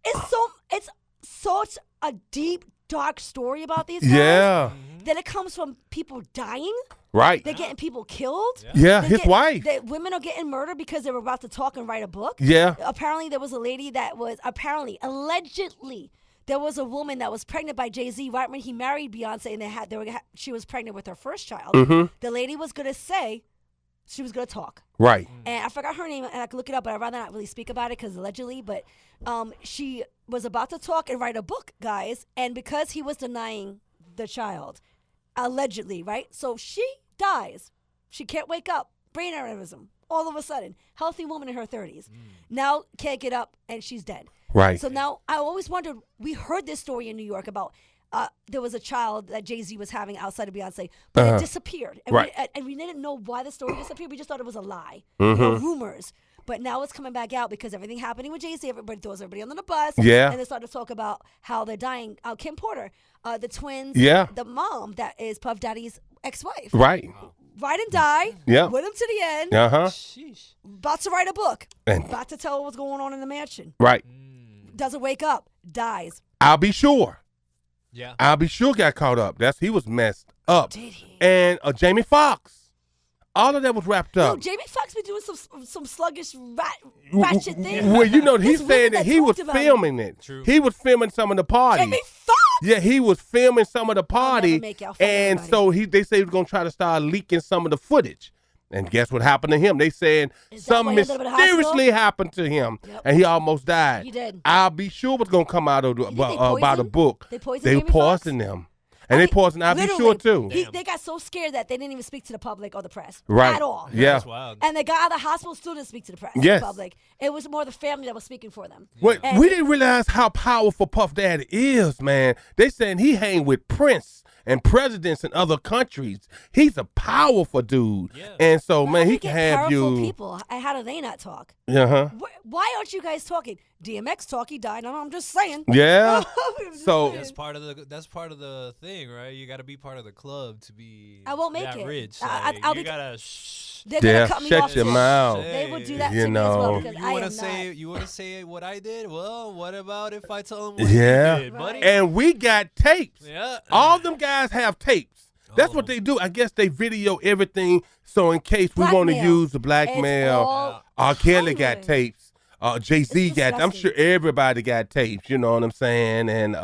S2: it's such a deep, dark story about these guys.
S1: Yeah.
S2: That it comes from people dying.
S1: Right.
S2: They're getting people killed.
S1: Yeah,
S2: They
S1: his
S2: get-
S1: wife.
S2: That women are getting murdered because they were about to talk and write a book.
S1: Yeah.
S2: Apparently, there was a lady that was allegedly, there was a woman that was pregnant by Jay-Z right when he married Beyonce, and she was pregnant with her first child.
S1: Mm-hmm.
S2: The lady was gonna say, she was gonna talk,
S1: Right.
S2: and I forgot her name, and I could look it up, but I'd rather not really speak about it because allegedly. But she was about to talk and write a book, guys, and because he was denying the child, allegedly, right? So she dies. She can't wake up. Brain aneurysm. All of a sudden, healthy woman in her 30s. Now can't get up, and she's dead.
S1: Right.
S2: So now I always wondered. We heard this story in New York about there was a child that Jay-Z was having outside of Beyonce, but it disappeared. And,
S1: Right.
S2: and we didn't know why the story disappeared. We just thought it was a lie,
S1: Mm-hmm.
S2: rumors. But now it's coming back out because everything happening with Jay-Z, everybody throws everybody under the bus.
S1: Yeah.
S2: And they started to talk about how they're dying. Kim Porter, the twins,
S1: Yeah.
S2: the mom that is Puff Daddy's ex-wife.
S1: Right.
S2: Ride and die.
S1: Yeah.
S2: With him to the end.
S1: Uh-huh.
S3: Sheesh.
S2: About to write a book.
S1: And
S2: About to tell what's going on in the mansion.
S1: right.
S2: Doesn't wake up. Dies.
S1: I'll be sure.
S3: Yeah.
S1: I'll be sure got caught up. He was messed up.
S2: Did he?
S1: And Jamie Foxx. All of that was wrapped
S2: No,
S1: up.
S2: Jamie Foxx been doing some sluggish ratchet things.
S1: Well, you know, he's
S2: There's
S1: saying
S2: women
S1: that he was
S2: talked about
S1: filming it.
S3: True.
S1: He was filming some of the parties.
S2: Jamie Foxx.
S1: Yeah, he was filming some of the party,
S2: make y'all fun
S1: and
S2: everybody.
S1: so they say he was gonna try to start leaking some of the footage. And guess what happened to him? They saying
S2: Is that
S1: something
S2: why he ended up in the hospital?
S1: mysteriously happened to him,
S2: Yep.
S1: and he almost died.
S2: He did.
S1: I'll be sure what's gonna come out of the,
S2: think they
S1: about the
S2: poisoned?
S1: book.
S2: They poisoned
S1: They
S2: Jamie Foxx?
S1: poisoned them, and they poisoned. I'll be sure too.
S2: They got so scared that they didn't even speak to the public or the press
S1: Right.
S2: at all.
S1: Yeah.
S3: That's wild.
S2: And the guy at the hospital still didn't speak to the press or
S1: Yes.
S2: the public. It was more the family that was speaking for them.
S1: Wait,
S2: And-
S1: we didn't realize how powerful Puff Daddy is, man. They saying he hang with Prince and presidents in other countries. He's a powerful dude.
S3: Yeah.
S1: And so,
S2: How
S1: man,
S2: do
S1: he
S2: you
S1: can
S2: get
S1: have
S2: powerful
S1: you.
S2: people. How do they not talk?
S1: Uh-huh.
S2: Why aren't you guys talking? DMX talk, he died. No, I'm just saying.
S1: Yeah.
S2: I'm just
S1: So-
S2: saying.
S3: That's part of the thing, right? You got to be part of the club to be.
S2: I won't make
S3: that
S2: it.
S3: Rich.
S2: I'll
S3: you
S2: be-
S3: gotta. Shh.
S2: They're
S1: Yeah,
S2: gonna cut me
S1: shut
S2: off
S1: your
S2: too.
S1: mouth.
S2: They will do that
S1: You
S2: to me as well
S1: know.
S2: because
S3: You
S2: I
S3: wanna
S2: am
S3: say
S2: not.
S3: you wanna say what I did? Well, what about if I tell them what
S1: Yeah.
S3: you did, buddy?
S1: And we got tapes.
S3: Yeah.
S1: All them guys have tapes. That's
S3: All
S1: what
S3: of
S1: they do. I guess they video everything so in case we want to
S2: Blackmail.
S1: use the
S2: It's
S1: blackmail.
S2: all
S1: R. Kelly got
S2: Hollywood.
S1: tapes. Jay-Z
S2: It's
S1: got. I'm
S2: disgusting.
S1: sure everybody got tapes. You know what I'm saying? And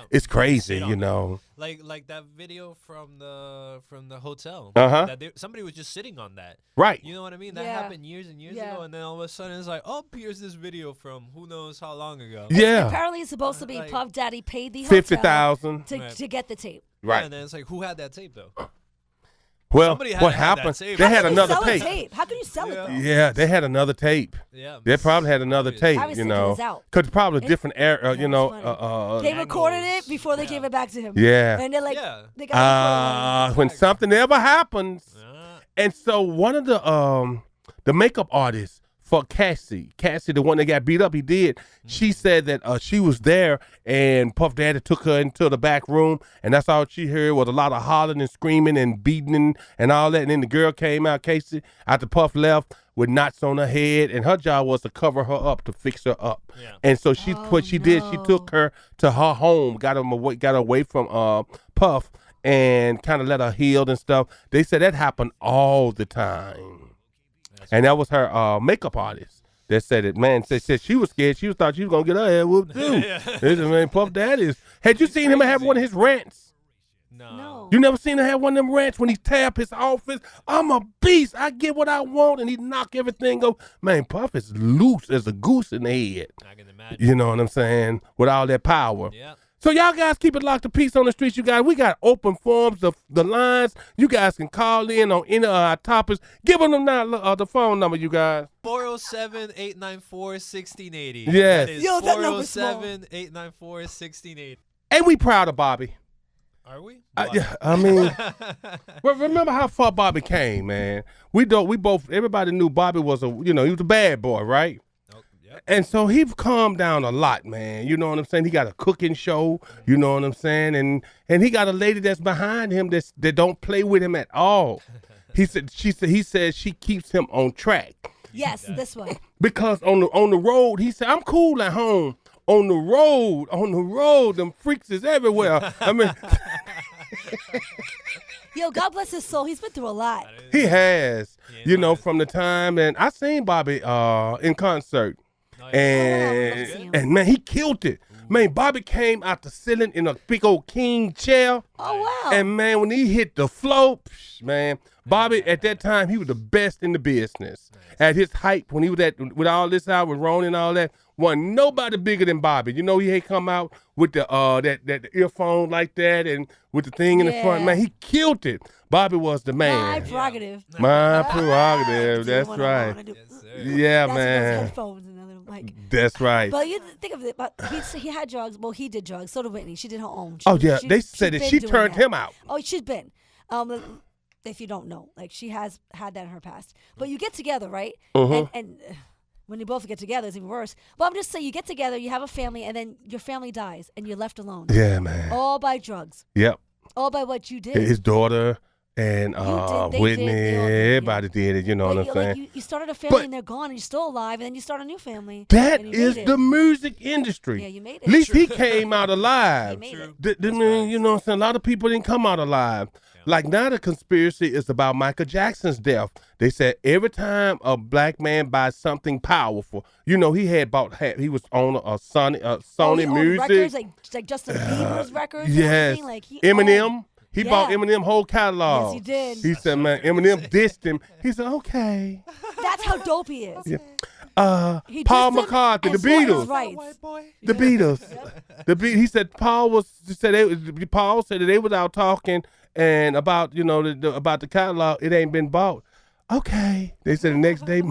S1: it's crazy.
S3: Sit on
S1: You
S3: it.
S1: know.
S3: Like that video from the hotel.
S1: Uh-huh.
S3: That somebody was just sitting on that.
S1: Right.
S3: You know what I mean? That
S2: Yeah.
S3: happened years and years
S2: Yeah.
S3: ago, and then all of a sudden it's like, oh, here's this video from who knows how long ago.
S1: Yeah.
S2: Apparently, it's supposed to be
S3: Like-
S2: Puff Daddy paid the hotel
S1: 50,000.
S3: Right.
S2: to get the tape.
S1: Right.
S3: And then it's like, who had that tape though?
S1: Well,
S3: Somebody had
S1: what
S3: to have that
S1: happened?
S3: tape.
S1: They
S2: How
S1: had
S2: can
S1: another
S2: you sell
S1: tape.
S2: a tape? How can you sell
S3: Yeah.
S2: it though?
S1: Yeah, they had another tape.
S3: Yeah.
S1: They probably had another
S3: Obvious.
S1: tape,
S2: I was
S1: you
S2: thinking it
S1: know,
S2: was out.
S1: because probably different era, you know.
S2: funny. They recorded it
S3: angles.
S2: before they
S3: Yeah.
S2: gave it back to him.
S1: Yeah.
S2: And they're like,
S3: Yeah.
S2: they got recorded.
S1: When something ever happens,
S3: Uh,
S1: and so one of the makeup artists for Cassie, the one that got beat up, he did. She said that she was there, and Puff Daddy took her into the back room, and that's all she heard was a lot of hollering and screaming and beating and all that. And then the girl came out, Casey, after Puff left, with knots on her head, and her job was to cover her up, to fix her up.
S3: Yeah.
S1: And so she, what she did, she
S2: no.
S1: took her to her home, got her away from Puff, and kind of let her heal and stuff. They said that happened all the time. And that was her makeup artist that said it. Man, said she was scared. She thought she was going to get her head whooped too. This is, man, Puff Daddy. Had you seen him have one of his rants?
S2: No.
S1: You never seen him have one of them rants when he tear up his office? I'm a beast. I get what I want. And he knock everything over. Man, Puff is loose as a goose in the head.
S3: I can imagine.
S1: You know what I'm saying? With all that power.
S3: Yeah.
S1: So y'all guys keep it locked to peace on the streets. You guys, we got open forums, the lines. You guys can call in on any of our topics. Give them now the phone number, you guys.
S3: 407-894-1680.
S1: Yes.
S3: That is
S2: Yo, that number's small.
S3: 407-894-1680.
S1: And we proud of Bobby.
S3: Are we?
S1: Yeah, I mean, well, remember how far Bobby came, man. We both, everybody knew Bobby was he was a bad boy, right?
S3: Oh, yep.
S1: And so he calmed down a lot, man. You know what I'm saying? He got a cooking show, you know what I'm saying? And he got a lady that's behind him that don't play with him at all. He said she keeps him on track.
S2: Yes, this one.
S1: Because on the road, he said, I'm cool at home. On the road, them freaks is everywhere. I mean,
S2: Yo, God bless his soul. He's been through a lot.
S1: he has,
S3: Yeah,
S1: from the time, and I seen Bobby in concert.
S3: Oh, yeah.
S1: And and man, he killed it. Man, Bobby came out the ceiling in a big old king chair.
S2: Oh, wow.
S1: And man, when he hit the floor, man, Bobby at that time, he was the best in the business. At his height, when he was with all this out with Ron and all that, wasn't nobody bigger than Bobby. You know, he had come out with the that earphone like that and with the thing in the front.
S2: Yeah.
S1: Man, he killed it. Bobby was the
S2: My
S1: man.
S2: prerogative.
S1: My prerogative.
S2: Do
S1: That's
S2: what I
S1: right.
S2: wanna do.
S3: Yes, sir.
S1: Yeah,
S2: That's those
S1: man.
S2: headphones and a little. Like,
S1: That's right.
S2: but you think of it. But he had drugs. Well, he did drugs. So did Whitney. She did her own.
S1: Oh yeah, they said that she
S2: been doing
S1: turned
S2: that.
S1: him out.
S2: Oh, she's been. If you don't know, like she has had that in her past. But you get together, right? And when you both get together, it's even worse. But I'm just saying, you get together, you have a family, and then your family dies, and you're left alone.
S1: Yeah, man.
S2: All by drugs.
S1: Yep.
S2: All by what you did.
S1: His daughter and Whitney, everybody did it. You know what I'm saying?
S2: Like you started a family and they're gone, and you're still alive, and then you start a new family.
S1: That
S2: and
S1: is the music industry.
S2: Yeah, you made it.
S1: At least he came out alive.
S2: He made it.
S1: You know what I'm saying? A lot of people didn't come out alive. Like now the conspiracy is about Michael Jackson's death. They said every time a black man buys something powerful, you know, he was on a Sony Music.
S2: Records, like Justin Bieber's records.
S1: Yes.
S2: Like
S1: Eminem. He bought Eminem whole catalog.
S2: Yes, he did.
S1: He said, man, Eminem dissed him. He said, okay.
S2: That's how dope he is.
S1: Yeah.
S2: He
S1: Paul
S2: dissed him
S1: McCartney, the
S2: and fought his
S1: Beatles.
S2: rights.
S1: The Beatles. He said Paul said that they was out talking and about, you know, about the catalog. It ain't been bought. Okay. They said the next day,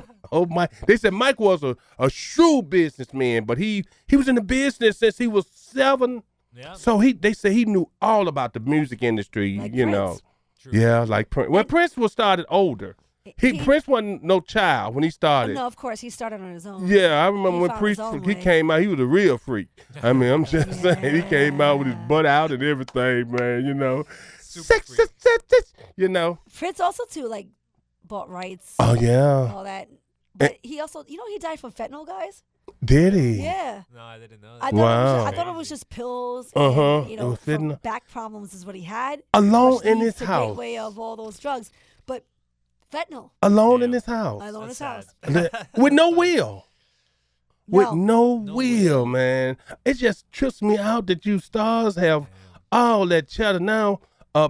S1: they said Mike was a shrewd businessman, but he was in the business since he was 7.
S3: Yeah.
S1: So they said he knew all about the music industry,
S2: Like
S1: you
S2: Prince.
S1: know.
S3: True.
S1: Yeah, like Prince. Well, Prince was started older. Prince wasn't no child when he started.
S2: No, of course, he started on his own.
S1: Yeah, I remember
S2: He
S1: when
S2: found
S1: Prince
S2: his own
S1: he
S2: way.
S1: came out, he was a real freak. I mean, I'm just saying, he came out with his butt out and everything, man, you know. Sex, you know.
S2: Prince also, too, like, bought rights.
S1: Oh, yeah.
S2: All that. But he also, you know, he died from fentanyl, guys?
S1: Did he?
S2: Yeah.
S3: No, I didn't know
S2: I
S3: that.
S2: thought,
S1: Wow.
S2: I thought it was just pills.
S1: Uh-huh.
S2: And, you
S1: It
S2: know,
S1: was
S2: from
S1: fentanyl.
S2: back problems is what he had.
S1: Alone
S2: which
S1: in
S2: leads
S1: his
S2: to
S1: house.
S2: gateway of all those drugs. But fentanyl,
S1: Alone
S3: Yeah.
S1: in his house.
S2: alone in his
S3: That's
S2: house.
S1: With no will. With no
S3: No
S1: will,
S3: will.
S1: man. It just trips me out that you stars have all that cheddar now.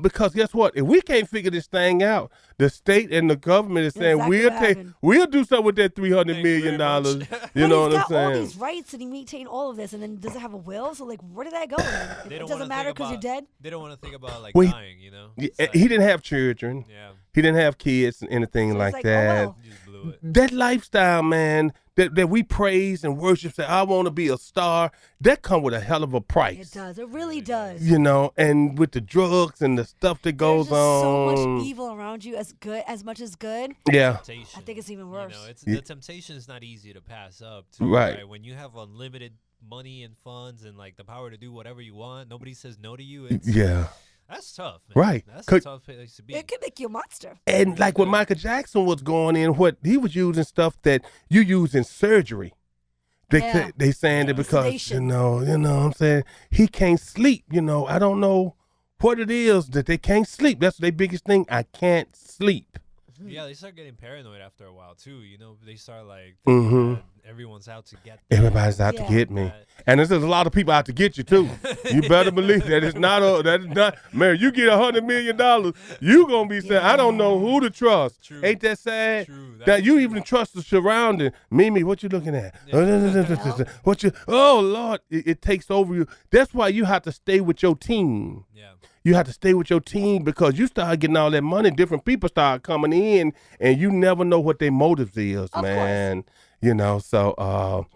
S1: Because guess what? If we can't figure this thing out, the state and the government is saying
S2: Exactly what happened.
S1: we'll do something with that $300
S3: Thank you
S1: million.
S3: very much.
S1: You
S2: But
S1: know
S2: he's
S1: what I'm
S2: got all
S1: saying?
S2: these rights and he maintained all of this, and then doesn't have a will. So, like, where did that go?
S3: They
S2: It
S3: don't
S2: doesn't
S3: wanna
S2: matter
S3: think
S2: because you're
S3: about-
S2: dead.
S3: They don't want to think about like
S1: Well,
S3: dying, you know.
S1: Yeah,
S3: It's like-
S1: he didn't have children.
S3: Yeah,
S1: He didn't have kids and anything
S2: So
S1: like
S2: it's like, oh,
S1: that.
S2: well.
S3: you just blew it.
S1: That lifestyle, man, that we praise and worship, say, I want to be a star, that come with a hell of a price.
S2: It does. It really does.
S1: You know, and with the drugs and the stuff that goes
S2: There's just so
S1: on.
S2: much evil around you, as much as good.
S1: Yeah.
S3: Temptation.
S2: I think it's even worse.
S3: You know, it's
S1: Yeah.
S3: the temptation is not easy to pass up. Too,
S1: Right.
S3: When you have unlimited money and funds and like the power to do whatever you want, nobody says no to you. It's,
S1: Yeah.
S3: That's tough, man.
S1: Right.
S3: That's a
S1: Could-
S3: tough place to be.
S2: It could make you a monster.
S1: And like when Michael Jackson was going in, what he was using stuff that you use in surgery.
S2: Yeah.
S1: They saying that because
S2: Sedation.
S1: you know what I'm saying, he can't sleep. You know, I don't know what it is that they can't sleep. That's their biggest thing. I can't sleep.
S3: Yeah, they start getting paranoid after a while too. You know, they start like
S1: Mhm.
S3: thinking that everyone's out to get them.
S1: Everybody's out
S2: Yeah.
S1: to get me,
S3: That-
S1: and there's a lot of people out to get you too. You better believe that it's not. That is not. Man, you get $100 million, you gonna be saying, I don't know who to trust.
S3: True.
S1: Ain't that sad?
S3: True.
S1: That you even trust the surrounding. Mimi, what you looking at? What you? Oh Lord, it takes over you. That's why you have to stay with your team.
S3: Yeah.
S1: You have to stay with your team because you start getting all that money. Different people start coming in, and you never know what their motives is,
S2: Of
S1: man. You know, so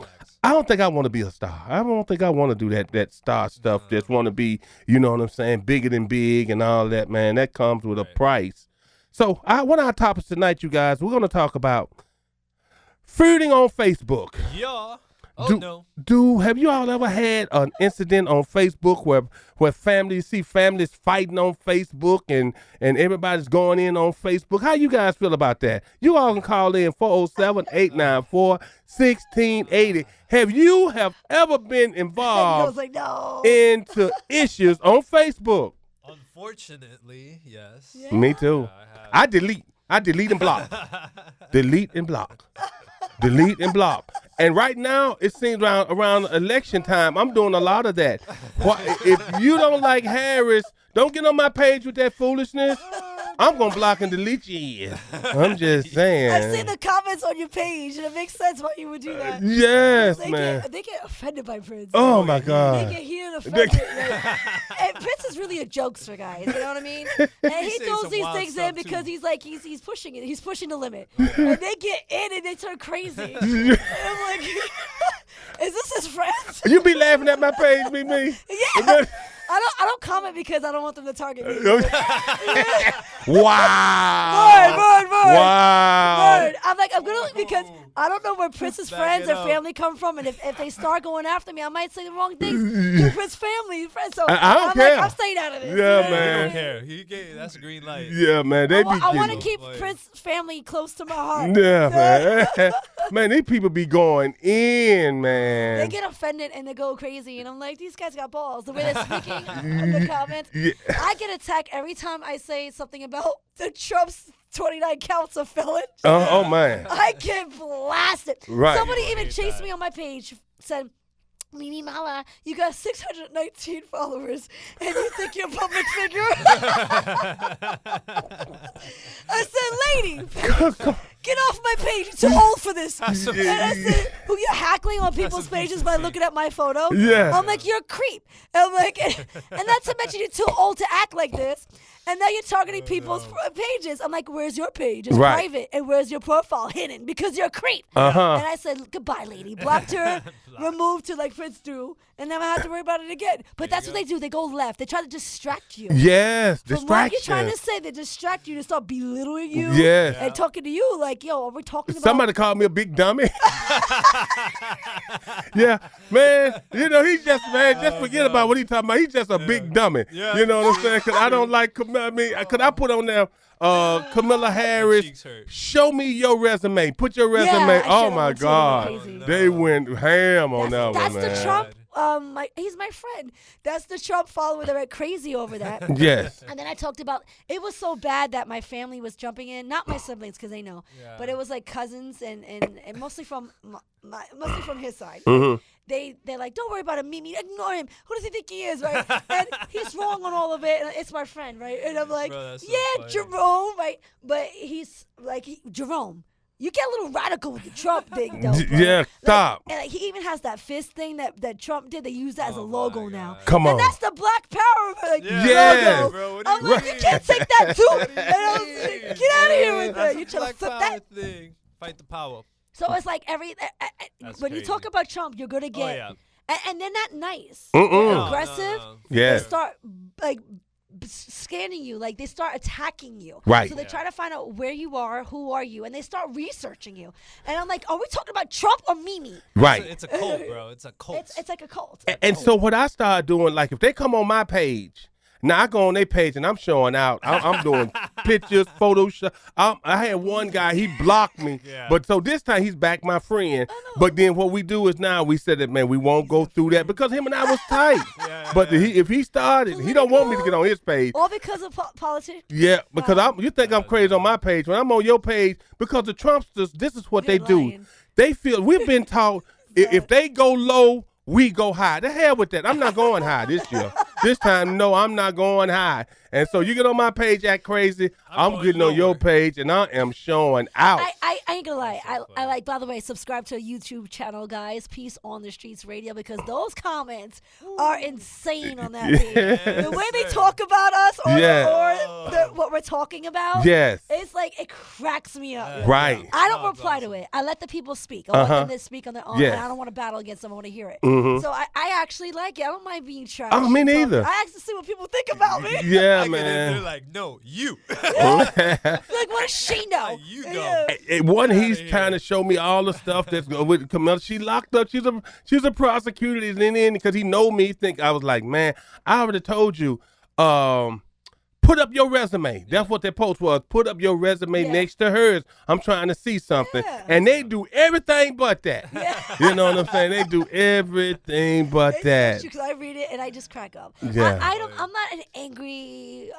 S3: Facts.
S1: I don't think I want to be a star. I don't think I want to do that star stuff. Just want to be, you know what I'm saying, bigger than big and all that, man. That comes with a
S3: Right.
S1: price. So one of our topics tonight, you guys, we're going to talk about feuding on Facebook.
S3: Yeah. Oh
S1: Do
S3: no.
S1: have you all ever had an incident on Facebook where families see families fighting on Facebook and everybody's going in on Facebook? How you guys feel about that? You all can call in 407-894-1680. Have you ever been
S2: And I was
S1: involved
S2: like, no.
S1: into issues on Facebook?
S3: Unfortunately, yes.
S2: Yeah.
S1: Me too. I delete and block. Delete and block. Delete and block. And right now, it seems around election time, I'm doing a lot of that. If you don't like Harris, don't get on my page with that foolishness. I'm gonna block and delete you. I'm just saying.
S2: I've seen the comments on your page, and it makes sense why you would do that.
S1: Yes,
S2: They
S1: man.
S2: get offended by Prince.
S1: Oh my
S2: They
S1: God.
S2: get heated and offended. And Prince is really a jokester, guys. You know what I mean? And he
S3: says
S2: throws
S3: some
S2: these
S3: wild
S2: things
S3: stuff,
S2: in because
S3: too.
S2: he's like he's pushing it. He's pushing the limit. And they get in and they turn crazy. And I'm like, is this his friends?
S1: You be laughing at my page, me.
S2: Yeah. I don't comment because I don't want them to target me.
S1: Wow.
S2: Word.
S1: Wow.
S2: Word. I'm like, I'm gonna because I don't know where Prince's
S3: Back
S2: friends
S3: it
S2: or
S3: up.
S2: family come from, and if they start going after me, I might say the wrong things to Prince's family friends. So
S1: I don't
S2: I'm
S1: care.
S2: like, I'm staying out of this.
S1: Yeah,
S3: He
S1: man.
S3: don't care. He gave, that's a green light.
S1: Yeah, man. They be
S2: I want to
S1: getting.
S2: keep Prince's family close to my heart.
S1: Yeah, man. Man, these people be going in,
S2: They
S1: man.
S2: get offended and they go crazy, and I'm like, these guys got balls. The way they're speaking in the comments,
S1: Yeah.
S2: I get attacked every time I say something about the Trump's 29 counts of felons.
S1: Oh man.
S2: I get blasted.
S1: Right.
S2: Somebody even
S3: hate
S2: chased
S3: that.
S2: me on my page, said, Mimi Mala, you got 619 followers, and you think you're a public figure? I said, lady, get off my page. You're too old for this. And I said, who you're hackling on people's pages by looking at my photo?
S1: Yeah.
S2: I'm like, you're a creep. And I'm like, and not to mention you're too old to act like this. And now you're targeting people's pages. I'm like, where's your page? It's
S1: Right.
S2: private. And where's your profile? Hidden. Because you're a creep.
S1: Uh-huh.
S2: And I said, goodbye, lady. Blocked her, removed her like Prince do, and never had to worry about it again. But that's what they do. They go left. They try to distract you.
S1: Yes,
S2: From what you're trying
S1: distraction.
S2: to say, they distract you to start belittling you
S1: Yes.
S2: and talking to you like, yo, are we talking about...
S1: Somebody called me a big dummy. Yeah, man. You know, he's just, man, just forget about what he's talking about. He's just a big dummy.
S3: Yeah.
S1: You know what I'm saying? Because I don't like, I mean, because I put on there, Camilla Harris,
S3: cheeks hurt.
S1: show me your resume. Put your
S2: Yeah,
S1: resume.
S2: I
S1: Oh,
S2: showed
S1: my
S2: them too.
S1: God.
S2: Crazy.
S1: They went ham on that
S2: That's
S1: one,
S2: the
S1: man.
S2: Trump... he's my friend. That's the Trump follower that went crazy over that.
S1: Yes.
S2: And then I talked about it was so bad that my family was jumping in, not my siblings because they know,
S3: Yeah.
S2: but it was like cousins and mostly from mostly from his side.
S1: Mm-hmm.
S2: They're like, don't worry about him, Mimi, ignore him. Who does he think he is, right? And he's wrong on all of it. And it's my friend, right? And I'm like,
S3: Bro, that's so
S2: yeah,
S3: funny.
S2: Jerome, right? But he's like, Jerome. You get a little radical with the Trump thing, though. Bro.
S1: Yeah,
S2: Like,
S1: stop.
S2: and like, he even has that fist thing that Trump did. They use that as a
S3: Oh,
S2: logo
S3: my
S2: now.
S3: God.
S1: Come on.
S2: And that's the Black Power like,
S3: Yeah.
S1: Yes.
S2: logo.
S3: Bro, what do
S2: I'm
S3: you
S2: like,
S3: mean?
S2: you can't take that too. And I was
S3: Hey,
S2: like, get out of here with
S3: that's
S2: that.
S3: a
S2: You trying to
S3: Black
S2: flip
S3: Power
S2: that?
S3: thing. Fight the power.
S2: So it's like
S3: That's
S2: when you talk
S3: crazy.
S2: about Trump, you're gonna get,
S3: yeah.
S2: and they're not nice.
S1: Mm-mm.
S2: They're
S3: No,
S2: aggressive.
S3: no.
S1: Yes.
S2: They start like scanning you, like they start attacking you.
S1: Right.
S2: So they try to find out where you are, who are you, and they start researching you. And I'm like, are we talking about Trump or Mimi?
S1: Right.
S3: It's a cult, bro. It's a cult.
S2: It's like a cult.
S1: And so what I started doing, like if they come on my page, now I go on their page and I'm showing out. I'm doing pictures, Photoshop. I had one guy, he blocked me.
S3: Yeah.
S1: But so this time he's back my friend. But then what we do is now we said that, man, we won't go through that because him and I was tight. But if he started, he don't want me to get on his page.
S2: All because of politics.
S1: Yeah, because you think I'm crazy on my page. When I'm on your page, because the Trumpsters, this is what they
S2: They're
S1: do.
S2: lying.
S1: They feel, we've been taught, if they go low, we go high. The hell with that. I'm not going high this year. This time, no, I'm not going high. And so you get on my page, act crazy. I'm
S3: going
S1: getting on your
S3: lower.
S1: page, and I am showing out.
S2: I ain't gonna lie. I like, by the way, subscribe to a YouTube channel, guys. Peace on the Streets Radio, because those comments are insane on that page. The way they talk about us or what we're talking about,
S1: Yes.
S2: it's like it cracks me up.
S1: Right.
S2: I don't reply to it. I let the people speak. I want them to speak on their own,
S1: Yes.
S2: and I don't want to battle against them. I want to hear it.
S1: Mhm.
S2: So I actually like it. I don't mind being trash.
S1: Oh, me neither.
S2: I actually see what people think about me.
S1: Yeah,
S3: They're
S1: man.
S3: like, no, you.
S2: Like, what does she know?
S3: You know.
S2: Yeah.
S1: And one, he's
S3: outta
S1: trying
S3: here.
S1: to show me all the stuff that's going with Camilla. She locked up. She's a prosecutor. And then because he know me, think I was like, man, I already told you, put up your resume. That's what their post was. Put up your resume
S2: Yeah.
S1: next to hers. I'm trying to see something.
S2: Yeah.
S1: And they do everything but that.
S2: Yeah.
S1: You know what I'm saying? They do everything but that.
S2: Because I read it and I just crack up.
S1: Yeah.
S2: I'm not an angry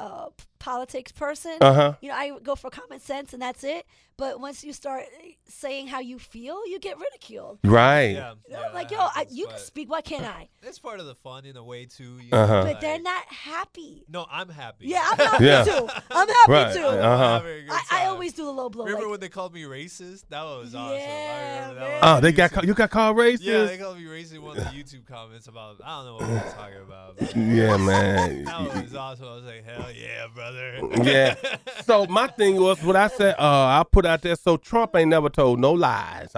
S2: politics person. You know, I go for common sense and that's it. But once you start saying how you feel, you get ridiculed.
S1: Right.
S3: Yeah,
S2: You know,
S3: yeah,
S2: like,
S3: that
S2: yo,
S3: happens,
S2: you can
S3: but
S2: speak. Why can't I?
S3: It's part of the fun in a way too. You
S1: Uh-huh.
S3: know,
S2: But
S3: like-
S2: they're not happy.
S3: No, I'm happy.
S2: Yeah, I'm happy
S1: Yeah.
S2: too. I'm happy
S1: Right.
S2: too.
S1: Uh-huh.
S3: I'm having a good
S2: I
S3: time.
S2: always do the low blow.
S3: Remember
S2: like,
S3: when they called me racist? That was awesome. I
S2: Yeah,
S3: remember
S2: man.
S3: that
S1: Oh,
S3: on
S1: they got
S3: YouTube.
S1: you got called racist.
S3: Yeah, they called me racist in one of the YouTube comments about I don't know what we were talking about. But
S1: Yeah, man.
S3: that was awesome. I was like, hell yeah, brother.
S1: Yeah. So my thing was what I said. I put out there. So Trump ain't never told no lies.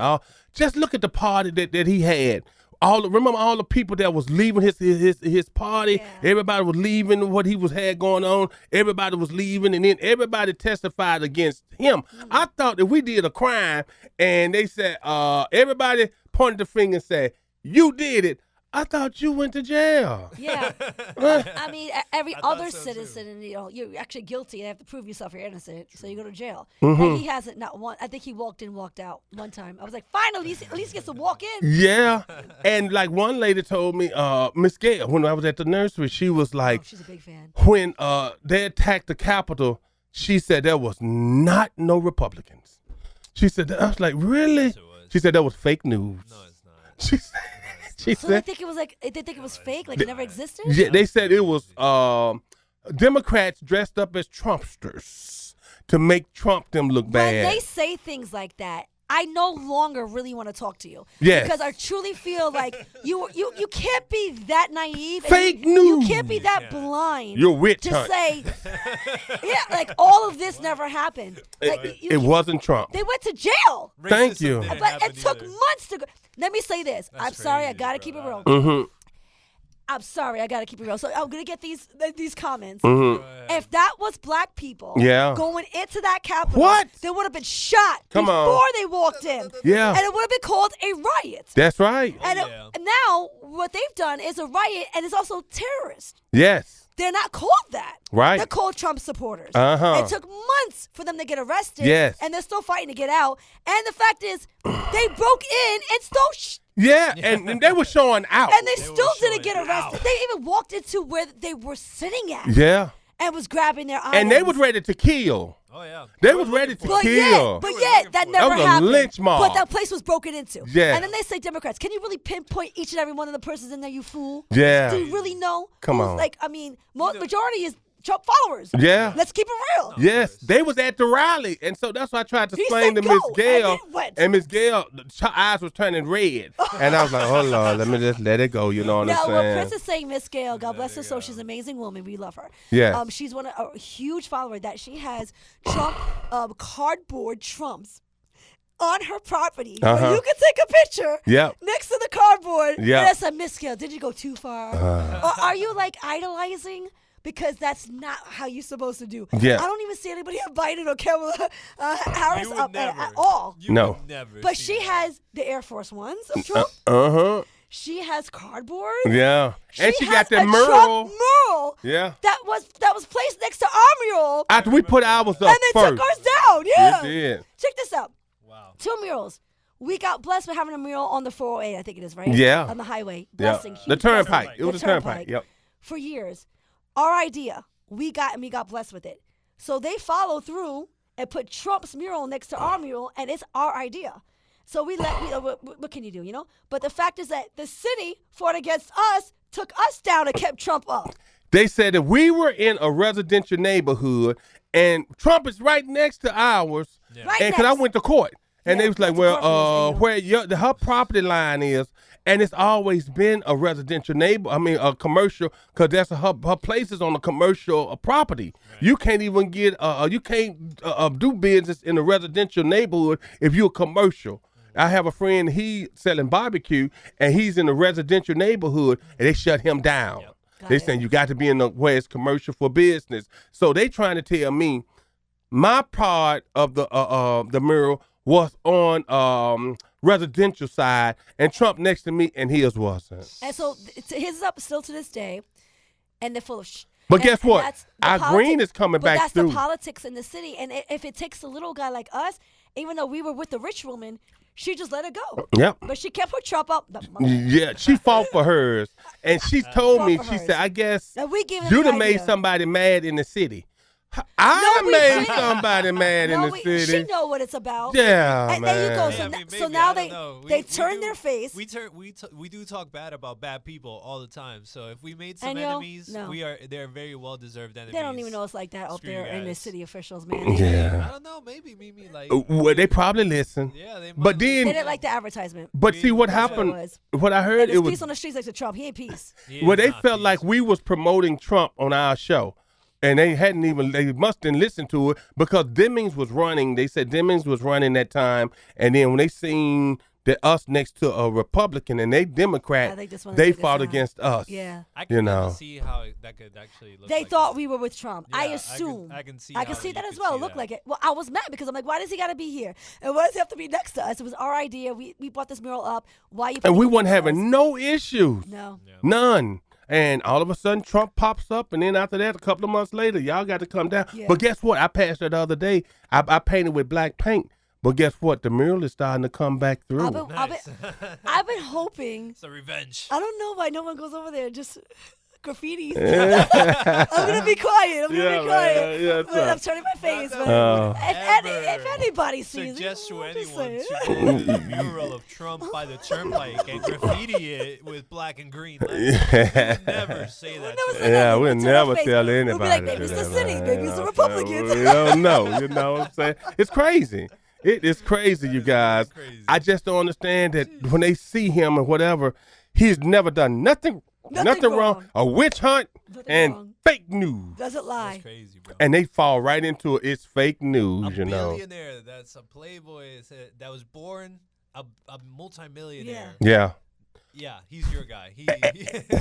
S1: Just look at the party that he had. Remember all the people that was leaving his party.
S2: Yeah.
S1: Everybody was leaving what he had going on. Everybody was leaving, and then everybody testified against him. I thought that we did a crime, and they said everybody pointed the finger and said you did it. I thought you went to jail.
S2: yeah. I mean, every
S3: I thought
S2: other
S3: so, too.
S2: citizen, you know, you're actually guilty. You have to prove yourself you're innocent, so you go to jail.
S1: Mm-hmm.
S2: And he hasn't not one. I think he walked in, walked out one time. I was like, finally, at least gets to walk in.
S1: Yeah, and like one lady told me, Miss Gail, when I was at the nursery, she was like,
S2: Oh, she's a big fan.
S1: when they attacked the Capitol, she said there was not no Republicans. She said, I was like, really?
S3: Yes, it was.
S1: She said that was fake news.
S3: No, it's not.
S1: She said, she
S2: So they
S1: said,
S2: think it was like they think it was fake, like it never existed.
S1: yeah, they said it was Democrats dressed up as Trumpsters to make Trump them look
S2: When
S1: bad.
S2: they say things like that, I no longer really want to talk to you.
S1: Yes.
S2: Because I truly feel like you can't be that naive. and
S1: Fake
S2: You
S1: news.
S2: can't be that
S3: Yeah.
S2: blind.
S1: You're witch
S2: to
S1: hunt.
S2: say, yeah, like all of this never happened. Like
S1: It wasn't Trump.
S2: they went to jail,
S1: Thank
S3: Racism
S1: you.
S3: didn't
S2: but
S3: happen
S2: it took
S3: either.
S2: months to go. Let me say this.
S3: That's
S2: I'm sorry, I
S3: crazy,
S2: gotta
S3: bro.
S2: keep it real.
S1: Mm-hmm.
S2: I'm sorry, I gotta keep it real. So I'm gonna get these comments.
S1: Mm-hmm.
S2: If that was black people
S1: Yeah.
S2: going into that Capitol,
S1: What?
S2: they would have been shot
S1: Come on.
S2: before they walked in.
S1: Yeah.
S2: And it would have been called a riot.
S1: That's right.
S2: And
S3: yeah.
S2: and now what they've done is a riot and it's also terrorist.
S1: Yes.
S2: They're not called that.
S1: Right.
S2: They're called Trump supporters.
S1: Uh-huh.
S2: It took months for them to get arrested.
S1: Yes.
S2: And they're still fighting to get out. And the fact is, they broke in and stole
S1: Yeah, and they were showing out.
S2: and they
S3: They were
S2: still didn't
S3: showing
S2: get arrested.
S3: out.
S2: They even walked into where they were sitting at
S1: Yeah.
S2: and was grabbing their items.
S1: And they was ready to kill.
S3: Oh yeah.
S1: They was ready to
S2: But
S1: kill.
S2: yet,
S3: They were
S2: that
S3: looking for it.
S2: never
S1: That was a
S2: happened.
S1: lynch mob.
S2: But that place was broken into.
S1: Yeah.
S2: And then they say Democrats. Can you really pinpoint each and every one of the persons in there, you fool?
S1: Yeah.
S2: Do you really know?
S1: Come
S2: who's,
S1: on.
S2: Like, I mean, majority is Trump followers.
S1: Yeah.
S2: Let's keep it real.
S1: Yes, they was at the rally, and so that's why I tried to
S2: He
S1: explain
S2: said
S1: to Miss
S2: go,
S1: Gail,
S2: and it went.
S1: and Miss Gail, her eyes was turning red, and I was like, "Oh Lord, let me just let it go." You know what
S2: Now,
S1: I'm
S2: what
S1: saying?
S2: Prince is saying, Miss Gail, God bless her soul, she's an amazing woman. We love her.
S1: Yes.
S2: She's a huge follower that she has Trump cardboard Trumps on her property.
S1: Uh-huh.
S2: Where you can take a picture
S1: Yep.
S2: next to the cardboard.
S1: Yep.
S2: And that's a Miss Gail. Did you go too far? Or are you like idolizing? Because that's not how you're supposed to do.
S1: Yeah.
S2: I don't even see anybody have Biden or Kamala Harris
S3: You would
S2: up
S3: never.
S2: at all.
S3: You
S1: No.
S3: would never.
S2: But
S3: see
S2: she
S3: that.
S2: has the Air Force Ones of Trump.
S1: Uh-huh.
S2: She has cardboard.
S1: Yeah, and she
S2: has
S1: got that
S2: a
S1: mural.
S2: Trump mural
S1: Yeah.
S2: that was placed next to our mural,
S1: After we put ours up
S2: and they
S1: first,
S2: took ours down. Yeah.
S1: we did.
S2: Check this out.
S3: Wow.
S2: 2 murals. We got blessed with having a mural on the 408, I think it is, right?
S1: Yeah.
S2: On the highway.
S1: Yeah,
S2: Blessing.
S1: the
S2: huge
S1: turnpike.
S2: blessing.
S1: It was
S2: The
S1: a turnpike. Yep.
S2: For years. Our idea. We got blessed with it. So they follow through and put Trump's mural next to our mural, and it's our idea. So what can you do, you know? But the fact is that the city fought against us, took us down, and kept Trump up.
S1: They said if we were in a residential neighborhood and Trump is right next to ours,
S2: Right
S1: and because I
S2: next.
S1: went to court, and
S2: Yeah,
S1: they was like,
S2: went to court for
S1: well,
S2: this, you know.
S1: where her property line is, and it's always been a residential a commercial, because that's her place is on a commercial property. Right. You can't even get, you can't do business in a residential neighborhood if you're commercial. I have a friend, he selling barbecue, and he's in a residential neighborhood, and they shut him down.
S3: Yep.
S1: They saying you got to be in the where it's commercial for business. So they trying to tell me my part of the mural was on residential side, and Trump next to me, and his wasn't.
S2: And so his is up still to this day, and they're full of
S1: But
S2: and-
S1: guess
S2: and
S1: what?
S2: that's the
S1: Our green is coming
S2: but
S1: back
S2: that's
S1: through.
S2: the politics in the city. And if it takes a little guy like us, even though we were with the rich woman, she just let it go.
S1: Yep.
S2: But she kept her Trump up.
S1: Yeah, she fought for hers, and she told me,
S2: Fought for
S1: she
S2: hers.
S1: said, I guess
S2: Now we give him
S1: you'd
S2: the
S1: have made
S2: idea.
S1: somebody mad in the city. I
S2: we
S1: made
S2: didn't.
S1: somebody mad in
S2: No,
S1: the
S2: she
S1: city.
S2: know what it's about.
S1: Yeah,
S2: And
S1: man.
S2: there you go.
S3: Yeah,
S2: So,
S3: I mean,
S2: so
S3: maybe,
S2: now
S3: I don't know.
S2: they
S3: We
S2: turn
S3: do-
S2: their face.
S3: We do talk bad about bad people all the time. So if we made some
S2: And
S3: enemies,
S2: no.
S3: they're very well deserved enemies.
S2: They don't even know it's like that out
S3: Screw
S2: there
S3: you
S2: in the
S3: guys.
S2: city officials, man.
S1: Yeah.
S3: I don't know. Maybe Mimi like.
S1: Well, they probably listen.
S3: Yeah, they.
S1: But
S3: might
S2: They
S1: then,
S2: didn't like the advertisement.
S1: but see what
S2: That's what it
S1: happened.
S2: was.
S1: What I heard,
S2: And
S1: it
S2: there's
S1: was
S2: peace on the streets like the Trump. He ain't peace.
S1: well, they felt like we was promoting Trump on our show. And they must have listened to it because Demings was running. They said Demings was running that time. And then when they seen that us next to a Republican and they
S2: I
S1: Democrat,
S2: think this one
S1: they
S2: took a
S1: fought
S2: side.
S1: against us.
S2: Yeah.
S3: I can
S1: know.
S3: kinda see how that could actually look.
S2: They
S3: like
S2: thought
S3: that.
S2: we were with Trump. I
S3: Yeah,
S2: assume.
S3: I can see.
S2: I can
S3: how
S2: see
S3: you
S2: that as
S3: could
S2: well.
S3: see
S2: It looked
S3: that.
S2: like it. Well, I was mad because I'm like, why does he got to be here? And why does he have to be next to us? It was our idea. We brought this mural up. Why you?
S1: And
S2: putting
S1: we
S2: him
S1: weren't
S2: next to
S1: having
S2: us?
S1: no issues.
S2: No.
S3: Yeah.
S1: None. And all of a sudden, Trump pops up, and then after that, a couple of months later, y'all got to come down.
S2: Yeah.
S1: But guess what? I passed it the other day. I painted with black paint. But guess what? The mural is starting to come back through.
S3: Nice.
S2: I've been hoping.
S3: It's a revenge.
S2: I don't know why no one goes over there and just graffitis. I'm gonna be quiet. I'm gonna be quiet.
S1: Yeah,
S2: But I'm turning my face. But
S1: Oh.
S2: if anybody sees
S3: Suggest
S2: it,
S3: to
S2: I'm just
S3: anyone
S2: saying.
S3: to go to the mural of Trump by the turnpike and graffiti it with black and green letters. Never say that.
S2: never
S3: to
S2: say
S3: me.
S1: Yeah,
S2: We'll
S1: we'll
S2: turn
S1: never
S2: our face.
S1: tell
S2: We'll be
S1: anybody.
S2: like, maybe it's the city, maybe it's the Republicans.
S1: We don't know. You know what I'm saying? It's crazy. It is crazy, you guys.
S3: crazy.
S1: I just don't understand that when they see him or whatever, he's never done nothing
S2: Nothing
S1: wrong.
S2: wrong.
S1: A witch hunt
S2: Nothing
S1: and
S2: wrong.
S1: fake news.
S2: Doesn't lie.
S3: That's crazy, bro.
S1: And they fall right into it. It's fake news,
S3: A
S1: you know.
S3: billionaire that's a playboy that was born a multimillionaire.
S1: Yeah.
S3: Yeah, he's your guy.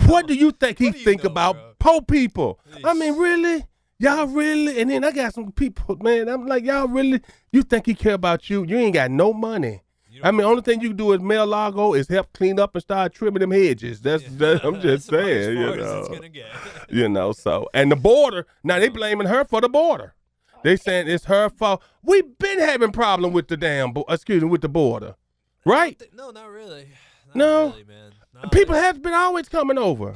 S1: What do you think he
S3: What do you
S1: think
S3: know,
S1: about
S3: bro?
S1: poor people? I
S3: Yeesh.
S1: mean, really? Y'all really? And then I got some people, man. I'm like, y'all really? You think he care about you? You ain't got no money.
S3: You
S1: I
S3: don't-
S1: mean, only thing you can do as Mar-a-Lago is help clean up and start trimming them hedges. That's I'm just
S3: That's about as
S1: saying, you
S3: far as it's
S1: know.
S3: gonna get.
S1: You know, so and the border. Now they blaming her for the border. They saying it's her fault. We've been having problem with the with the border, right?
S3: No, not really. Not
S1: No.
S3: really, man. Nah,
S1: People
S3: it's-
S1: have been always coming over.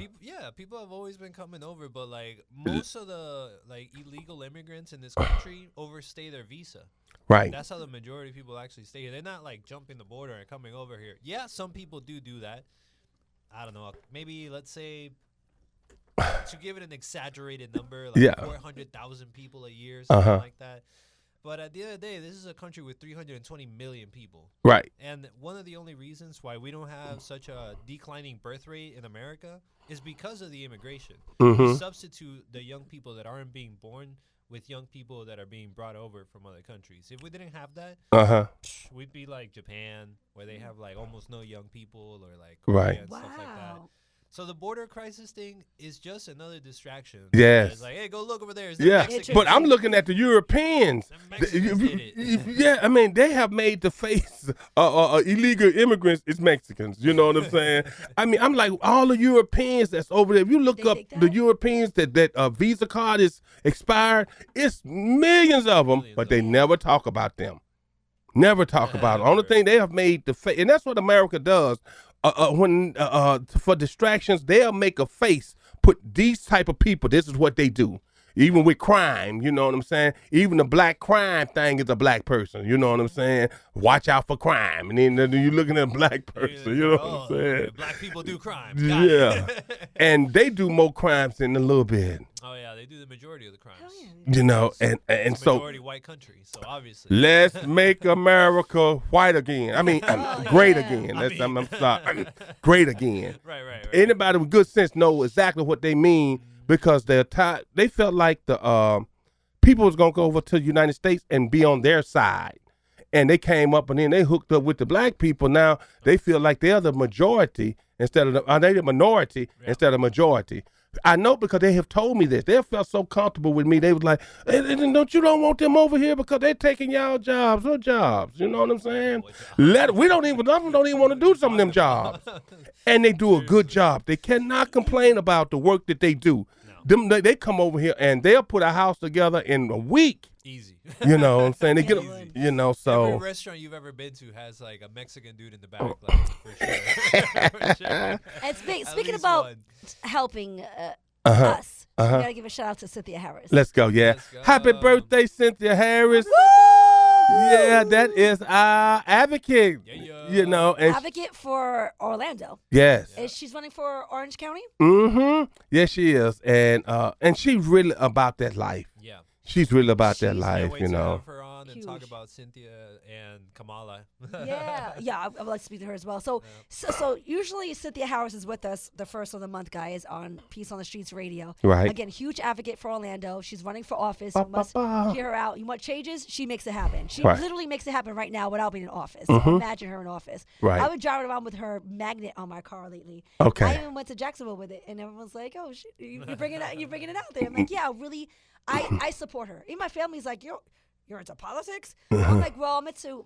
S3: people have always been coming over, but like most of the like illegal immigrants in this country overstay their visa.
S1: Right.
S3: That's how the majority of people actually stay here. They're not like jumping the border and coming over here. Yeah, some people do that. I don't know. Maybe let's say to give it an exaggerated number, like
S1: Yeah.
S3: 400,000 people a year, something
S1: Uh-huh.
S3: like that. But at the end of the day, this is a country with 320 million people.
S1: Right.
S3: And one of the only reasons why we don't have such a declining birth rate in America is because of the immigration. We
S1: Mhm.
S3: substitute the young people that aren't being born with young people that are being brought over from other countries. If we didn't have that,
S1: Uh-huh.
S3: we'd be like Japan, where they have like almost no young people, or like
S1: Right.
S3: Korea and stuff like that.
S2: Wow.
S3: So the border crisis thing is just another distraction.
S1: Yes.
S3: It's like, hey, go look over there. It's the
S1: Yeah,
S3: Mexicans.
S1: but I'm looking at the Europeans.
S3: The Mexicans did it.
S1: Yeah, I mean, they have made the face illegal immigrants is Mexicans. You know what I'm saying? I mean, I'm like, all the Europeans that's over there, if you look
S2: They
S1: up
S2: think
S1: the
S2: that?
S1: Europeans that Visa card is expired, it's millions of them,
S3: Millions
S1: but
S3: of
S1: they
S3: them.
S1: never talk about them. Never talk about it. Only
S3: Never.
S1: thing they have made the face, and that's what America does. When for distractions, they'll make a face. Put these type of people. This is what they do. Even with crime, you know what I'm saying? Even the black crime thing is a black person. You know what I'm saying? Watch out for crime. And then you're looking at a black person. You know what I'm saying?
S3: Black people do crime. Got it.
S1: Yeah. And they do more crimes than a little bit.
S3: Oh yeah, they do the majority of the crimes.
S2: Hell yeah.
S1: You know, and
S3: It's a
S1: so
S3: majority white country, so obviously.
S1: let's make America white again. I mean, great
S2: yeah.
S1: again. I'm sorry. Great again.
S3: Right.
S1: Anybody with good sense know exactly what they mean because they felt like the people was gonna go over to the United States and be on their side, and they came up and then they hooked up with the black people. Now they feel like they're the majority instead of they're the minority instead of majority. I know because they have told me this. They felt so comfortable with me. They was like, hey, don't want them over here because they're taking y'all jobs. What jobs? You know what I'm saying? We don't even want to do some of them jobs. And they do a good job. They cannot complain about the work that they do. They come over here and they'll put a house together in a week.
S3: Easy.
S1: You know what I'm saying? They get,
S3: Easy.
S1: you know,
S3: Every
S1: so.
S3: restaurant you've ever been to has like a Mexican dude in the back, like, for sure. For sure.
S2: And speaking
S3: least
S2: about
S3: one.
S2: helping us. We gotta give a shout out to Cynthia Harris.
S1: Let's go, yeah.
S3: Let's go.
S1: Happy birthday, Cynthia Harris. Yeah, that is our advocate.
S3: Yeah.
S1: You know, and
S2: Advocate for Orlando.
S1: yes.
S2: She's running for Orange County.
S1: Mm-hmm. Yes, she is. And she's really about that life.
S3: Yeah.
S1: She's really about that
S3: Can't
S1: life,
S3: wait
S1: you
S3: to
S1: know.
S3: have her on and talk
S2: Huge.
S3: about Cynthia and Kamala.
S2: Yeah, I would like to speak to her as well. So usually Cynthia Harris is with us the first of the month, guys, on Peace on the Streets Radio.
S1: Right.
S2: Again, huge advocate for Orlando. She's running for office.
S1: Ba,
S2: You
S1: ba,
S2: must
S1: ba.
S2: hear her out. You want changes? She makes it happen. She
S1: Right.
S2: literally makes it happen right now without being in office. So imagine her in office.
S1: Right.
S2: I would drive around with her magnet on my car lately.
S1: Okay.
S2: I even went to Jacksonville with it, and everyone's like, "Oh, shit, you're bringing it out there." I'm like, "Yeah, really." I support her. Even my family's like, "You're into politics?" I'm like, "Well, I'm into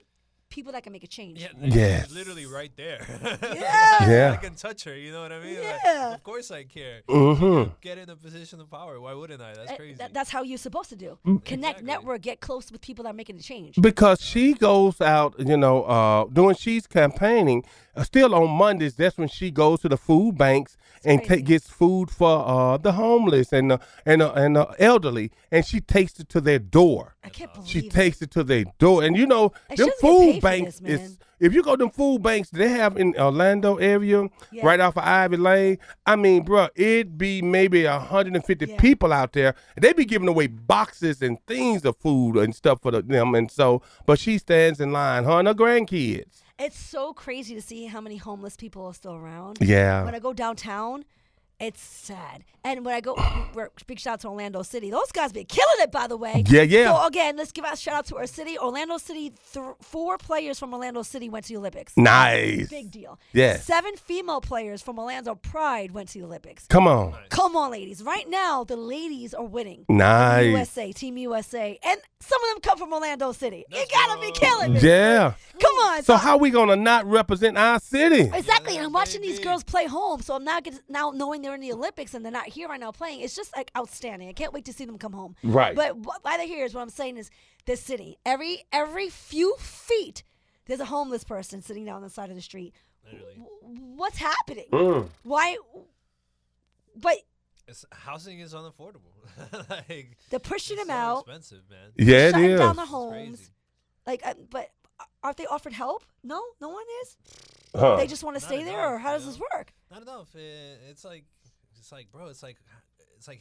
S2: people that can make a change."
S3: Yeah,
S1: Yes.
S3: she's literally right there.
S2: Yeah.
S1: Yeah.
S3: I can touch her, you know what I mean?
S2: Yeah.
S3: Like, of course I care.
S1: Mm-hmm.
S3: Get in a position of power. Why wouldn't I? That's crazy.
S2: That's how you're supposed to do. Connect,
S3: Exactly.
S2: network, get close with people that are making a change.
S1: Because she goes out, you know, doing she's campaigning. Still on Mondays, that's when she goes to the food banks and
S2: crazy.
S1: gets food for the homeless and the elderly, and she takes it to their door.
S2: I can't believe
S1: She
S2: it.
S1: takes it to their door, and you know,
S2: And
S1: them
S2: she doesn't get
S1: food
S2: paid for
S1: banks
S2: this, man.
S1: is. If you go to them food banks they have in Orlando area,
S2: Yeah.
S1: right off of Ivy Lane, I mean, bruh, it'd be maybe 150
S2: Yeah.
S1: people out there. They be giving away boxes and things of food and stuff for them, and so, but she stands in line, her and her grandkids.
S2: It's so crazy to see how many homeless people are still around.
S1: Yeah.
S2: When I go downtown, it's sad. And when I go, big shout out to Orlando City. Those guys been killing it, by the way.
S1: Yeah.
S2: So again, let's give a shout out to our city. Orlando City, 4 players from Orlando City went to the Olympics.
S1: Nice.
S2: Big deal.
S1: Yes.
S2: 7 female players from Orlando Pride went to the Olympics.
S1: Come on.
S2: Come on, ladies. Right now, the ladies are winning.
S1: Nice.
S2: USA, Team USA. And some of them come from Orlando City. You gotta be killing me.
S1: Yeah.
S2: Come on.
S1: So how we gonna not represent our city?
S2: Exactly,
S3: Yeah,
S2: and I'm watching these
S3: baby.
S2: girls play home, so I'm now knowing they're in the Olympics and they're not here right now playing. It's just like outstanding. I can't wait to see them come home.
S1: Right.
S2: But why they're here is what I'm saying is this city. Every few feet, there's a homeless person sitting down on the side of the street.
S3: Literally.
S2: What's happening?
S1: Mm.
S2: Why? But
S3: Housing is unaffordable. Like,
S2: they're pushing
S3: it's
S2: them
S3: so
S2: out,
S3: expensive, man.
S1: Yeah, it
S2: shutting
S1: is.
S2: down their
S3: It's
S2: homes.
S3: crazy.
S2: Like, but aren't they offered help? No one is.
S1: Huh.
S2: They just want to
S3: Not
S2: stay there, or
S3: enough,
S2: how
S3: you
S2: does this
S3: know?
S2: work?
S3: Not enough. It's like, bro, it's like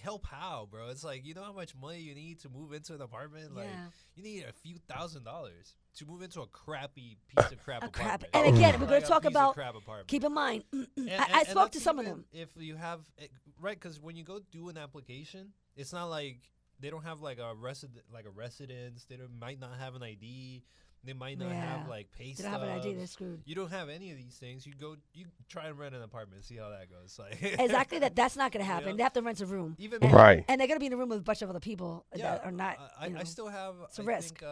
S3: help how, bro? It's like, you know how much money you need to move into an apartment? Like,
S2: Yeah.
S3: you need a few $1,000s to move into a crappy piece of crap
S2: A crap.
S3: apartment.
S2: And again, we're
S3: Like
S2: gonna
S3: a
S2: talk
S3: piece of
S2: about.
S3: crap apartment.
S2: Keep in mind,
S3: And
S2: I spoke to
S3: that's
S2: some of
S3: even
S2: them.
S3: If you have right, because when you go do an application, it's not like they don't have like a residence. They might not have an ID. They might not have
S2: Yeah.
S3: like pay
S2: They don't have an idea. They're
S3: stubs.
S2: screwed.
S3: You don't have any of these things. You try and rent an apartment, see how that goes. Like
S2: Exactly. That's not gonna happen.
S3: Yeah.
S2: They have to rent a room.
S3: even
S2: And,
S1: Right.
S2: and they're gonna be in a room with a bunch of other people
S3: Yeah,
S2: that are not.
S3: I,
S2: you know.
S3: I still have.
S2: it's a
S3: I
S2: risk.
S3: Think,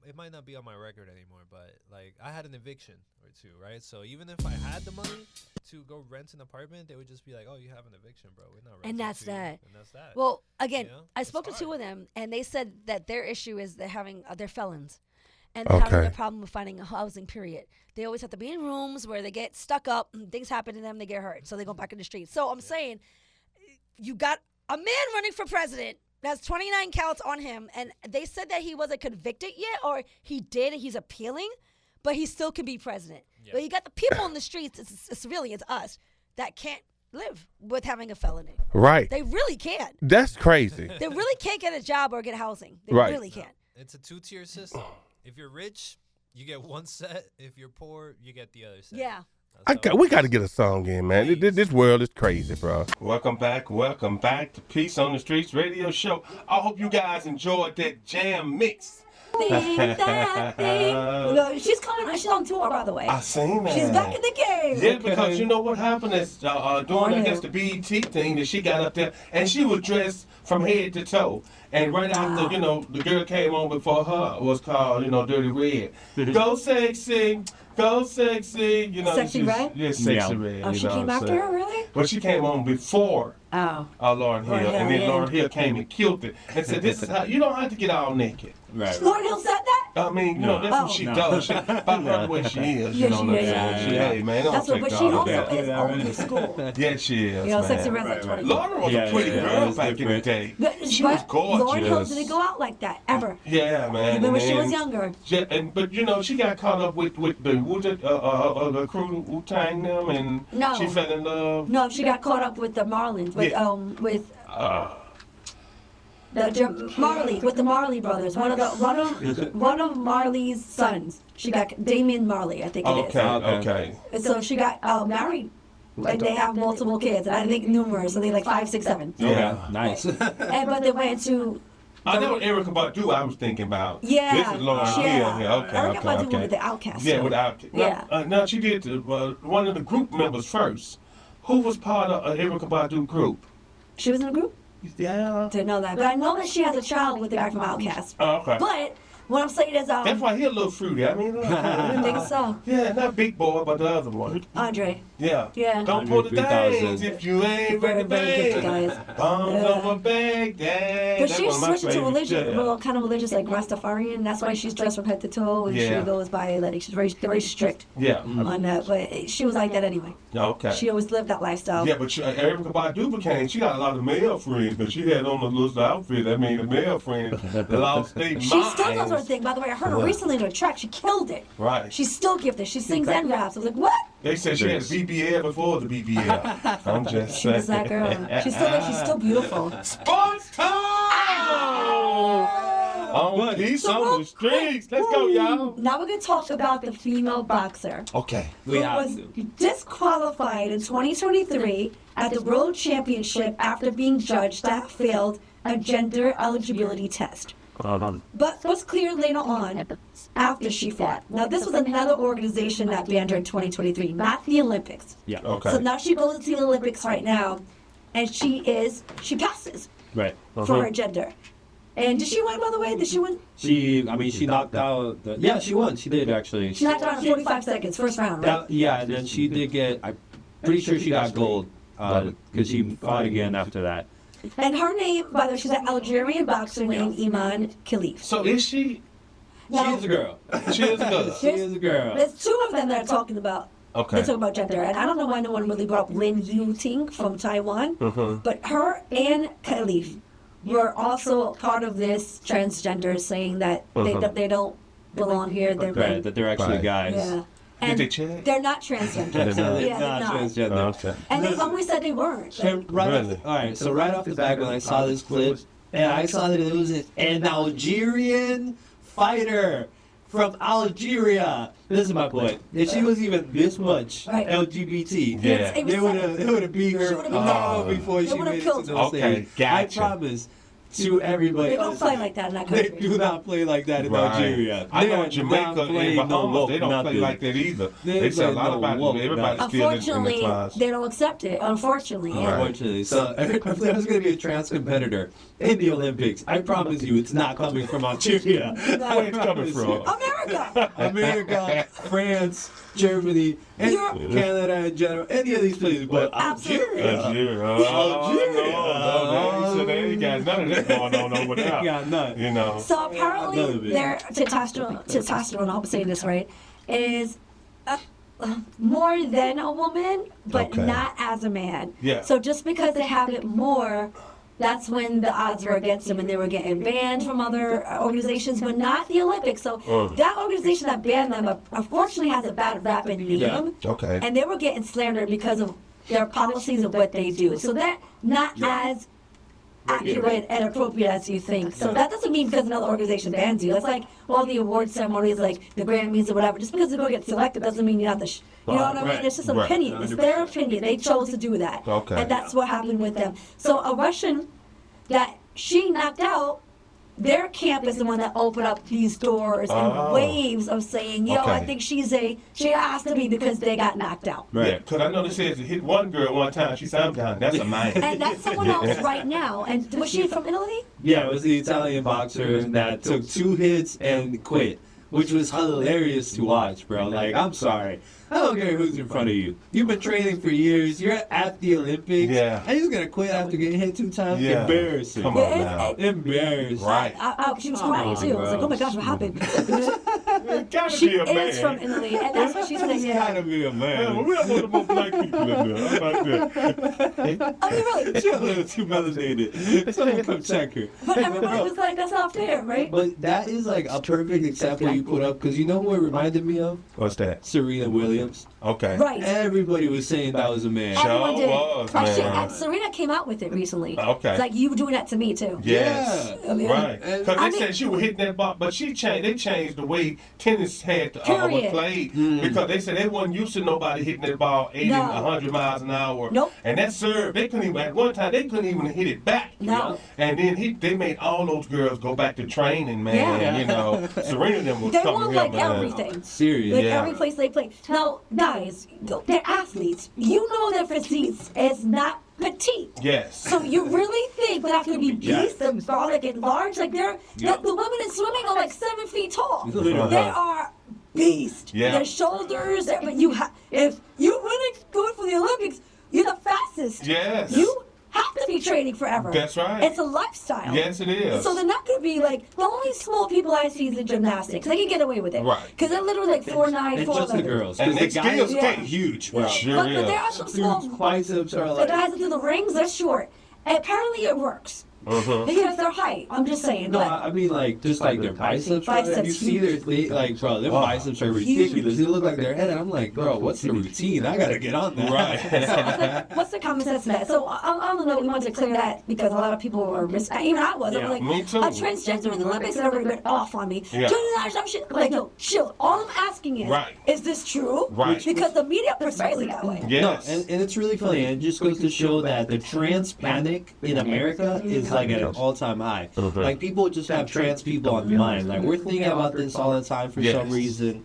S3: it might not be on my record anymore, but like I had an eviction or two, right? So even if I had the money to go rent an apartment, they would just be like, "Oh, you have an eviction, bro. We're not renting."
S2: And that's
S3: to you."
S2: that.
S3: And that's that.
S2: Well, again,
S3: You know?
S2: I
S3: It's
S2: spoke to 2
S3: hard.
S2: of them, and they said that their issue is they're felons, and they're having
S1: Okay.
S2: a problem with finding a housing. Period. They always have to be in rooms where they get stuck up, and things happen to them, they get hurt, so they go back in the street. So I'm saying, you got a man running for president. That's 29 counts on him, and they said that he wasn't convicted yet, or he did, and he's appealing, but he still can be president.
S3: Yeah.
S2: But you got the people in the streets, it's civilians, us, that can't live with having a felony.
S1: Right.
S2: They really can't.
S1: That's crazy.
S2: They really can't get a job or get housing. They
S1: Right.
S2: really can't.
S3: It's a 2-tier system. If you're rich, you get one set. If you're poor, you get the other set.
S2: Yeah.
S3: That's how it
S1: We
S3: is.
S1: got to get a song in, man.
S3: Please.
S1: This world is crazy, bro. Welcome back to Peace on the Streets radio show. I hope you guys enjoyed that jam mix.
S2: She's coming. She's on tour, by the way.
S1: I seen that.
S2: She's back in the game.
S1: Yeah, because you know what happened is during I guess the BET thing that she got up there and she was dressed from head to toe. And right after, you know, the girl came on before her was called, you know, Dirty Red. Go sexy, you know.
S2: Sexy Red?
S1: Yeah, Sexy
S4: Yeah.
S1: Red.
S2: Oh,
S1: you
S2: she
S1: know
S2: came
S1: what I'm
S2: after
S1: saying?
S2: her, really?
S1: But she came on before
S2: Oh.
S1: Lauryn Hill.
S2: Lauryn Hill,
S1: And then
S2: yeah.
S1: Lauryn Hill came and killed it and said, this is how, you don't have to get all naked.
S4: Right.
S2: Lauryn Hill said that?
S1: I mean, you know, that's what she does. She, by the way she is, you
S2: Yeah,
S1: know
S2: she
S1: what I'm
S2: is.
S1: saying? Hey, man, don't
S2: That's what,
S1: take
S2: but
S1: all
S2: she
S1: of
S2: also
S1: that.
S2: is old school.
S1: Yeah, she is,
S2: You know, Sexy
S1: man.
S2: Red's like 20.
S1: Laura was a pretty girl back in the day. She was gorgeous.
S2: Lauryn Hill didn't go out like that, ever.
S1: Yeah, man.
S2: Even when she was
S1: and-
S2: younger.
S1: Yeah, but you know, she got caught up with the crew Wu-Tang them, and
S2: No.
S1: she fell in love.
S2: No, she got caught up with the Marlins, with the Marley brothers. One of Marley's sons. She got Damian Marley, I think it is.
S1: Okay.
S2: And so she got married. And they have multiple kids, and I think numerous. I think like 5, 6, 7.
S4: Yeah, nice.
S2: But they went to.
S1: I know Erykah Badu I was thinking about.
S2: Yeah.
S1: This is Lauryn Hill. Yeah,
S2: Erykah Badu with the Outcast.
S1: Yeah, with Outkast.
S2: Yeah.
S1: No, she did one of the group members first. Who was part of Erykah Badu group?
S2: She was in a group?
S1: Yeah.
S2: Didn't know that. But I know that she has a child with the guy from Outcast.
S1: Oh, okay.
S2: But what I'm saying is,
S1: That's why he a little fruity. I mean,
S2: I think so.
S1: Yeah, not Big Boy, but the other one.
S2: Andre.
S1: Yeah.
S2: Yeah.
S1: Don't pull the
S4: 3000.
S1: things if you ain't
S2: Very,
S1: ready,
S2: very gifted,
S1: babe.
S2: guys.
S1: Bombs
S2: Yeah.
S1: over Baghdad.
S2: But
S1: That's
S2: she
S1: one of my
S2: switched to
S1: favorites.
S2: religion,
S1: Yeah.
S2: well, kind of religious, like Rastafarian. That's why she's dressed from head to toe, and
S1: Yeah.
S2: she goes by like she's very strict
S1: Yeah.
S2: on that. But she was like that anyway.
S1: Okay.
S2: She always lived that lifestyle.
S1: Yeah, but Erykah Badu she got a lot of male friends, but she had on the little outfit. That mean the male friends lost their minds.
S2: She still does her thing. By the way, I heard her recently in a track. She killed it.
S1: Right.
S2: She's still gifted. She sings and raps. I was like, what?
S1: They said she had BBL before the BBL. I'm just
S2: She
S1: saying.
S2: was that girl. She's still beautiful.
S1: Sports time! On peace on the streets. Let's go, y'all.
S2: Now we're gonna talk about the female boxer
S1: Okay.
S2: who was disqualified in 2023 at the World Championship after being judged to have failed a gender eligibility test. But was clear later on after she fought. Now, this was another organization that banned her in 2023, not the Olympics.
S4: Yeah.
S1: Okay.
S2: So now she goes to the Olympics right now, and she passes
S4: Right.
S2: for her gender. And did she win, by the way? Did she win?
S4: She knocked out. Yeah, she won. She did actually.
S2: She knocked her out in 45 seconds, first round, right?
S4: Yeah, and then she did get. I'm pretty sure she got gold because she fought again after that.
S2: And her name, by the way, she's an Algerian boxer named Iman Khalif.
S1: So is she?
S2: Now,
S4: She is a girl.
S1: She is good.
S4: She is a girl.
S2: There's two of them that are talking about.
S1: Okay.
S2: They talk about gender, and I don't know why no one really brought up Lin Yu-ting from Taiwan, but her and Khalif were also part of this transgender, saying that they don't belong here. They're
S4: Right, that they're actually
S1: Right.
S4: guys.
S2: yeah,
S1: Did
S2: and
S1: they check?
S2: they're not transgender.
S1: They're not.
S2: Yeah, they're not.
S4: transgender.
S1: Okay.
S2: And they always said they weren't.
S4: And right
S1: Really?
S4: all right, so right off the bat, when I saw this clip, and I saw that it was an Algerian fighter from Algeria. This is my point. If she was even this much
S2: Right.
S4: LGBT,
S1: Yeah.
S2: It was
S4: they would have beat
S2: She
S4: her
S2: would've been dead.
S4: before
S2: They
S4: she
S2: would've
S4: made it
S2: killed
S4: to
S2: her.
S4: the
S1: Okay,
S4: stage. I
S1: gotcha.
S4: promise to everybody.
S2: They don't play like that in that
S4: They
S2: country.
S4: do not play like that in
S1: Right.
S4: Algeria.
S1: I know
S4: They
S1: in Jamaica
S4: not
S1: and
S4: playing
S1: Bahamas, they don't play
S4: nothing.
S1: like that either.
S4: They
S1: They say a
S4: play
S1: lot
S4: no
S1: about
S4: woke
S1: everybody's
S4: nothing.
S1: still in the
S2: Unfortunately,
S1: class.
S2: they don't accept it. Unfortunately, yeah.
S4: Unfortunately. So if there's going to be a trans competitor in the Olympics, I promise you it's not coming from Algeria.
S1: Where it's coming from?
S2: America.
S4: America, France, Germany, and
S2: Europe.
S4: Canada in general, any of these places, but
S2: Absolutely.
S4: Algeria.
S1: Algeria. No, they ain't got none of that going on over
S4: They
S1: there.
S4: got none.
S1: You know.
S2: So
S4: None
S2: apparently,
S4: of it.
S2: their testosterone, I hope I'm saying this right, is more than a woman, but
S1: Okay.
S2: not as a man.
S1: Yeah.
S2: So just because they have it more, that's when the odds were against them and they were getting banned from other organizations, but not the Olympics. So that organization that banned them, unfortunately, has a bad rap in them.
S1: Okay.
S2: And they were getting slandered because of their policies of what they do. So they're not as accurate and appropriate as you think. So that doesn't mean because another organization bans you. That's like all the award ceremonies, like the Grammys or whatever. Just because you go get selected doesn't mean you're not the. You know what I mean?
S4: Right.
S2: It's just an
S1: Right.
S2: opinion. It's their opinion. They chose to do that.
S1: Okay.
S2: And that's what happened with them. So a Russian that she knocked out, their camp is the one that opened up these doors and
S1: Oh.
S2: waves of saying, yo, I
S1: Okay.
S2: think she has to be because they got knocked out.
S1: Yeah, because I know they said to hit one girl one time, she said, I'm down. That's a man.
S2: And that's someone else right now. And was she from Italy?
S4: Yeah, it was the Italian boxer that took 2 hits and quit. which was hilarious to watch, bro. Like, I'm sorry. I don't care who's in front of you. You've been training for years. You're at the Olympics.
S1: Yeah.
S4: And you're going to quit after getting hit 2 times?
S1: Yeah.
S4: Embarrassing.
S1: Come on now.
S4: Embarrassing.
S1: Right.
S2: She was crying too. I was like, oh my gosh, what happened?
S1: It gotta
S2: She
S1: be a man.
S2: is from Italy, and that's what she's
S4: He's
S2: saying.
S4: got to be a
S1: Yeah,
S4: man.
S1: well, we have one of the most black people in there. How about that?
S2: I mean, really.
S4: She's a little too melanated. Someone come check her.
S2: But everybody was like, that's not fair, right?
S4: But that is like a perfect example you put up, because you know who it reminded me of?
S1: What's that?
S4: Serena Williams.
S1: Okay.
S2: Right.
S4: Everybody was saying that was a man.
S1: Sure
S2: Everyone did.
S1: was,
S2: Actually,
S1: man.
S2: Serena came out with it recently.
S1: Okay.
S2: It's like, you were doing that to me, too.
S1: Yes.
S4: Yeah.
S2: I mean,
S1: Right.
S4: And-
S1: Because
S2: I
S1: they
S2: mean-
S1: said she was hitting that ball, but they changed the way tennis had was
S2: Period.
S1: played because they said they wasn't used to nobody hitting that ball 80,
S2: No.
S1: 100 miles an hour.
S2: Nope.
S1: And that serve, they couldn't even, at one time, they couldn't even hit it back.
S2: No.
S1: And then they made all those girls go back to training, man.
S2: Yeah.
S1: You know, Serena and them was
S2: They
S1: coming
S2: won
S1: here,
S2: like
S1: man.
S2: everything.
S4: Serious.
S2: Like
S1: Yeah.
S2: every place they play. Now, guys, they're athletes. You know their physiques is not petite.
S1: Yes.
S2: So you really think they're not going to be
S4: Yeah.
S2: beasts and frolic and large? Like the women in swimming are like 7 feet tall.
S4: Literally.
S2: They are beasts.
S1: Yeah.
S2: Their shoulders. But if you're really good for the Olympics, you're the fastest.
S1: Yes.
S2: You have to be training forever.
S1: That's right.
S2: It's a lifestyle.
S1: Yes, it is.
S2: So they're not going to be like the only small people I see is in gymnastics. They can get away with it.
S1: Right.
S2: Because they're literally like 4'9",
S4: And
S2: 4'11".
S4: just the girls.
S1: And
S4: 'Cause
S1: they
S4: the guys
S1: still
S2: Yeah.
S1: skate
S4: huge.
S1: Well,
S4: Wow.
S1: sure
S2: But
S1: is.
S2: there are some
S4: Dude's
S2: small.
S4: biceps are
S2: The
S4: like.
S2: guys into the rings, they're short. And apparently it works. Because their height. I'm just saying.
S4: No,
S2: but
S4: I mean like just like their biceps. Bro.
S2: Biceps,
S4: You see their like, bro, their biceps are
S2: Huge.
S4: ridiculous. They look like their head. And I'm like, bro, what's the routine? I gotta get on that.
S1: Right.
S2: what's the common sense in that? So I don't know. We wanted to clear that because a lot of people are even I was. I
S4: Yeah,
S2: was like,
S1: me too.
S2: a transgender in the Olympics and everybody went off on me.
S1: Yeah.
S2: Some shit. Like, no, chill. All I'm asking is,
S1: Right.
S2: is this true?
S1: Right.
S2: Because the media portrays it that way.
S1: Yes.
S4: No, and it's really funny. And it just goes to show that the trans panic in America is like at an all-time high. Like people just have trans people on the mind. Like we're thinking about this all the time for
S1: Yes.
S4: some reason.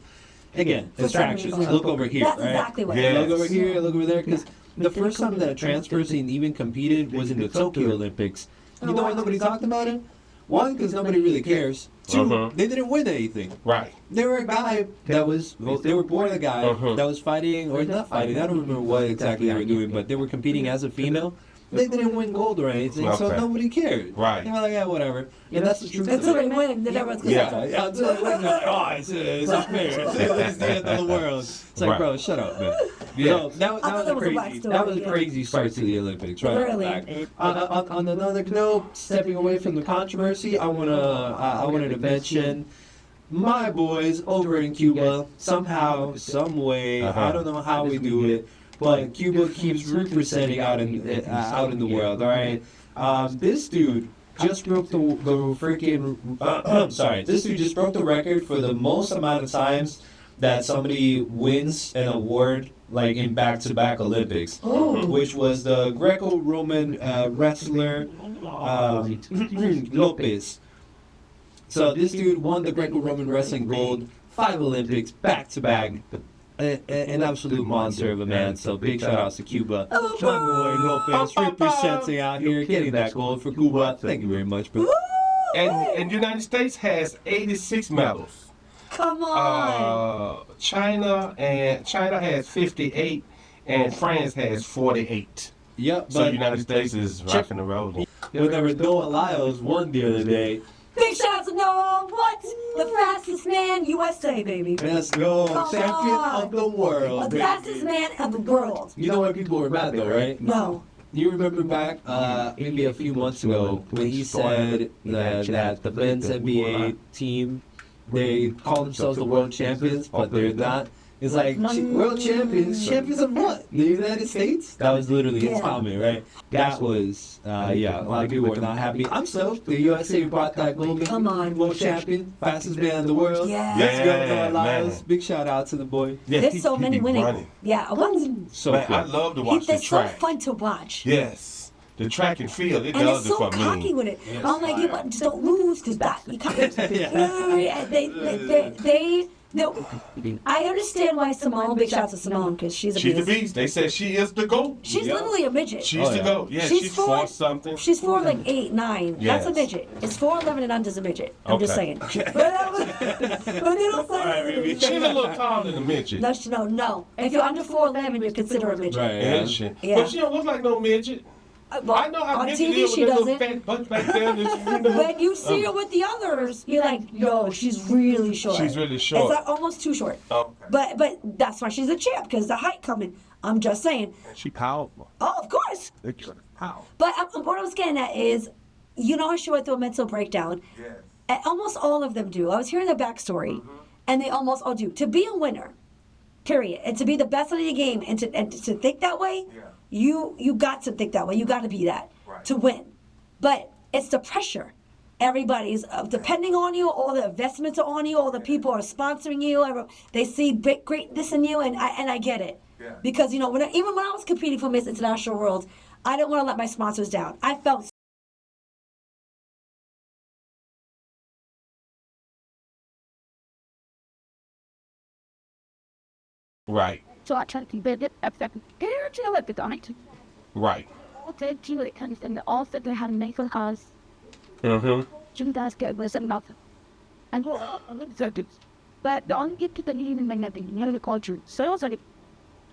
S4: Again,
S2: For some
S4: distractions.
S2: reason.
S4: Look over here,
S2: That's
S4: right?
S2: exactly what
S1: Yeah.
S2: it
S4: Look
S2: is.
S4: over here, look over there. Because the first time that a trans person even competed was in the Tokyo Olympics. You know why nobody talked about it? One, because nobody really cares. Two, they didn't win anything.
S1: Right.
S4: They were a guy that was, they were born a guy
S1: Uh-huh.
S4: that was fighting, or not fighting, I don't remember what exactly they were doing, but they were competing as a female. They didn't win gold or anything, so
S1: Okay.
S4: nobody cared.
S1: Right.
S4: They were like, yeah, whatever. And that's the truth.
S2: Until they win, then everyone's going
S1: Yeah.
S4: Yeah, until they win, they're like, oh, it's unfair. It's the end of the world. It's like,
S1: Right.
S4: bro, shut up, man.
S1: Yeah.
S4: So that
S2: I
S4: was
S2: thought
S4: a
S2: that was a
S4: crazy.
S2: black story,
S4: That was a
S2: yeah.
S4: crazy start to the Olympics, right?
S2: Really?
S4: Back. On another note, stepping away from the controversy, I wanted to mention my boys over in Cuba. Somehow, some way, I don't know how we do it, but Cuba keeps representing out in the world. All right, this dude just broke the freaking. Sorry, this dude just broke the record for the most amount of times that somebody wins an award like in back-to-back Olympics, which was the Greco-Roman wrestler Lopez. So this dude won the Greco-Roman wrestling gold, 5 Olympics back-to-back. An absolute monster of a man. So big shout outs to Cuba. John Boy Lopez representing out here, getting that gold for Cuba. Thank you very much, bro.
S1: And the United States has 86 medals.
S2: Come on.
S1: China has 58, and France has 48.
S4: Yep,
S1: So the
S4: but
S1: United States is rocking the road.
S4: there was Noah Lyles won the other day.
S2: Big shout out to Noah. What? The fastest man, USA, baby.
S4: Let's go,
S2: Come
S4: champion
S2: on.
S4: of the world.
S2: The
S4: baby.
S2: fastest man of the world.
S4: You know why people were mad though, right?
S2: No.
S4: You remember back maybe a few months ago when he said that the men's NBA team, they call themselves the world champions, but they're not. It's like, world champions? Champions of what? The United States? That was literally his
S2: Yeah.
S4: comment, right? That was, yeah, a lot of people were not happy. I'm stoked. The USA brought that gold.
S2: Come on.
S4: World champion, fastest man in the world.
S2: Yeah.
S4: Let's go,
S1: Yeah,
S4: Noah Lyles.
S1: man.
S4: Big shout out to the boy.
S1: Yeah,
S2: There's so
S1: he
S2: many
S1: be
S2: winning.
S1: running.
S2: Yeah.
S4: So
S1: Man,
S4: cool.
S1: I love to watch the
S2: They're so
S1: track.
S2: fun to watch.
S1: Yes, the track and field, it
S2: And
S1: does
S2: they're
S1: it
S2: so
S1: for
S2: cocky
S1: me.
S2: with it.
S4: Yes,
S2: I'm like, you
S4: fire.
S2: just don't lose because that you can't.
S4: Yeah.
S2: They No, I understand why Simone. Big shout out to Simone because she's a
S1: She's the
S2: beast.
S1: beast. They said she is the GOAT.
S2: She's literally a midget.
S1: She's the GOAT. Yeah, she's 4 something.
S2: She's 4 like 8, 9.
S1: Yes.
S2: That's a midget. It's 4'11" and under's a midget. I'm just
S1: Okay.
S2: saying. But you don't say
S1: She's a little taller than a midget.
S2: No. If you're under 4'11", you're considered a midget.
S4: Right.
S1: Is she?
S2: Yeah.
S1: But she don't look like no midget.
S2: Well,
S1: I know how
S2: on
S1: midget
S2: TV
S1: is
S2: she
S1: with that little
S2: doesn't.
S1: fat butt back there. You know.
S2: When you see her with the others, you're like, yo, she's really short.
S1: She's really short.
S2: It's like almost too short.
S1: Okay.
S2: But that's why she's a champ, because the height coming. I'm just saying.
S1: She powerful.
S2: Oh, of course.
S1: How?
S2: But what I was getting at is, you know how she went through a mental breakdown?
S1: Yes.
S2: And almost all of them do. I was hearing the backstory, and they almost all do. To be a winner, period, and to be the best of the game, and to think that way, you got to think that way. You got to be that to win. But it's the pressure. Everybody's depending on you. All the investments are on you. All the people are sponsoring you. They see greatness in you, and I get it. Yeah. Because even when I was competing for Miss International World, I didn't want to let my sponsors down. I felt
S1: Right.
S5: So I tried to build it up second. Get your look on it.
S1: Right.
S5: Okay, to it comes in the office they had made for us.
S1: Mm-hmm.
S5: You guys get was nothing. And but don't get to the meeting and nothing. You know the culture. So I was like,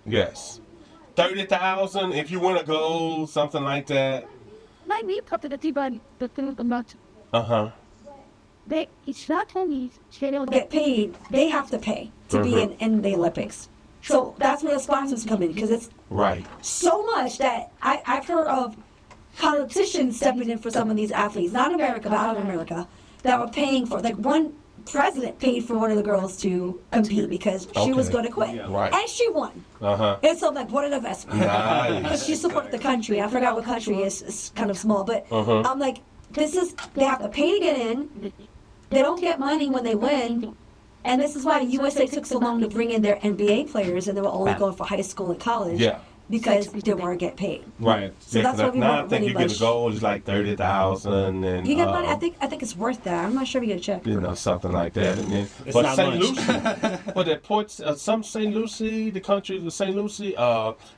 S1: Yes. 30,000 if you win a gold, something like that.
S5: my me up to the tea but the thing about
S1: Uh-huh.
S5: it's not only they don't
S2: get paid, they have to pay to be in the Olympics. So that's where the sponsors come in, because it's
S1: Right.
S2: so much that I've heard of politicians stepping in for some of these athletes, not in America, but out of America, that were paying for, like one president paid for one of the girls to compete because she was
S1: Okay.
S2: going to quit.
S1: Right.
S2: And she won.
S1: Uh-huh.
S2: And so, like, what an investment.
S1: Nice.
S2: Because she supported the country. I forgot what country it's kind of small, but I'm like, they have to pay to get in. They don't get money when they win. And this is why USA took so long to bring in their NBA players, and they were only going for high school and college.
S1: Yeah.
S2: Because they weren't getting paid.
S1: Right.
S2: So
S1: Yeah,
S2: that's
S1: 'cause
S2: why we
S1: now I
S2: weren't
S1: think
S2: really
S1: you get a
S2: much-
S1: gold is like 30,000 and
S2: You get money. I think it's worth that. I'm not sure if you get a check.
S1: something like that. And then,
S4: It's
S1: but
S4: not
S1: St.
S4: much.
S1: Lucie, but at Port, some St. Lucie, the country of St. Lucie,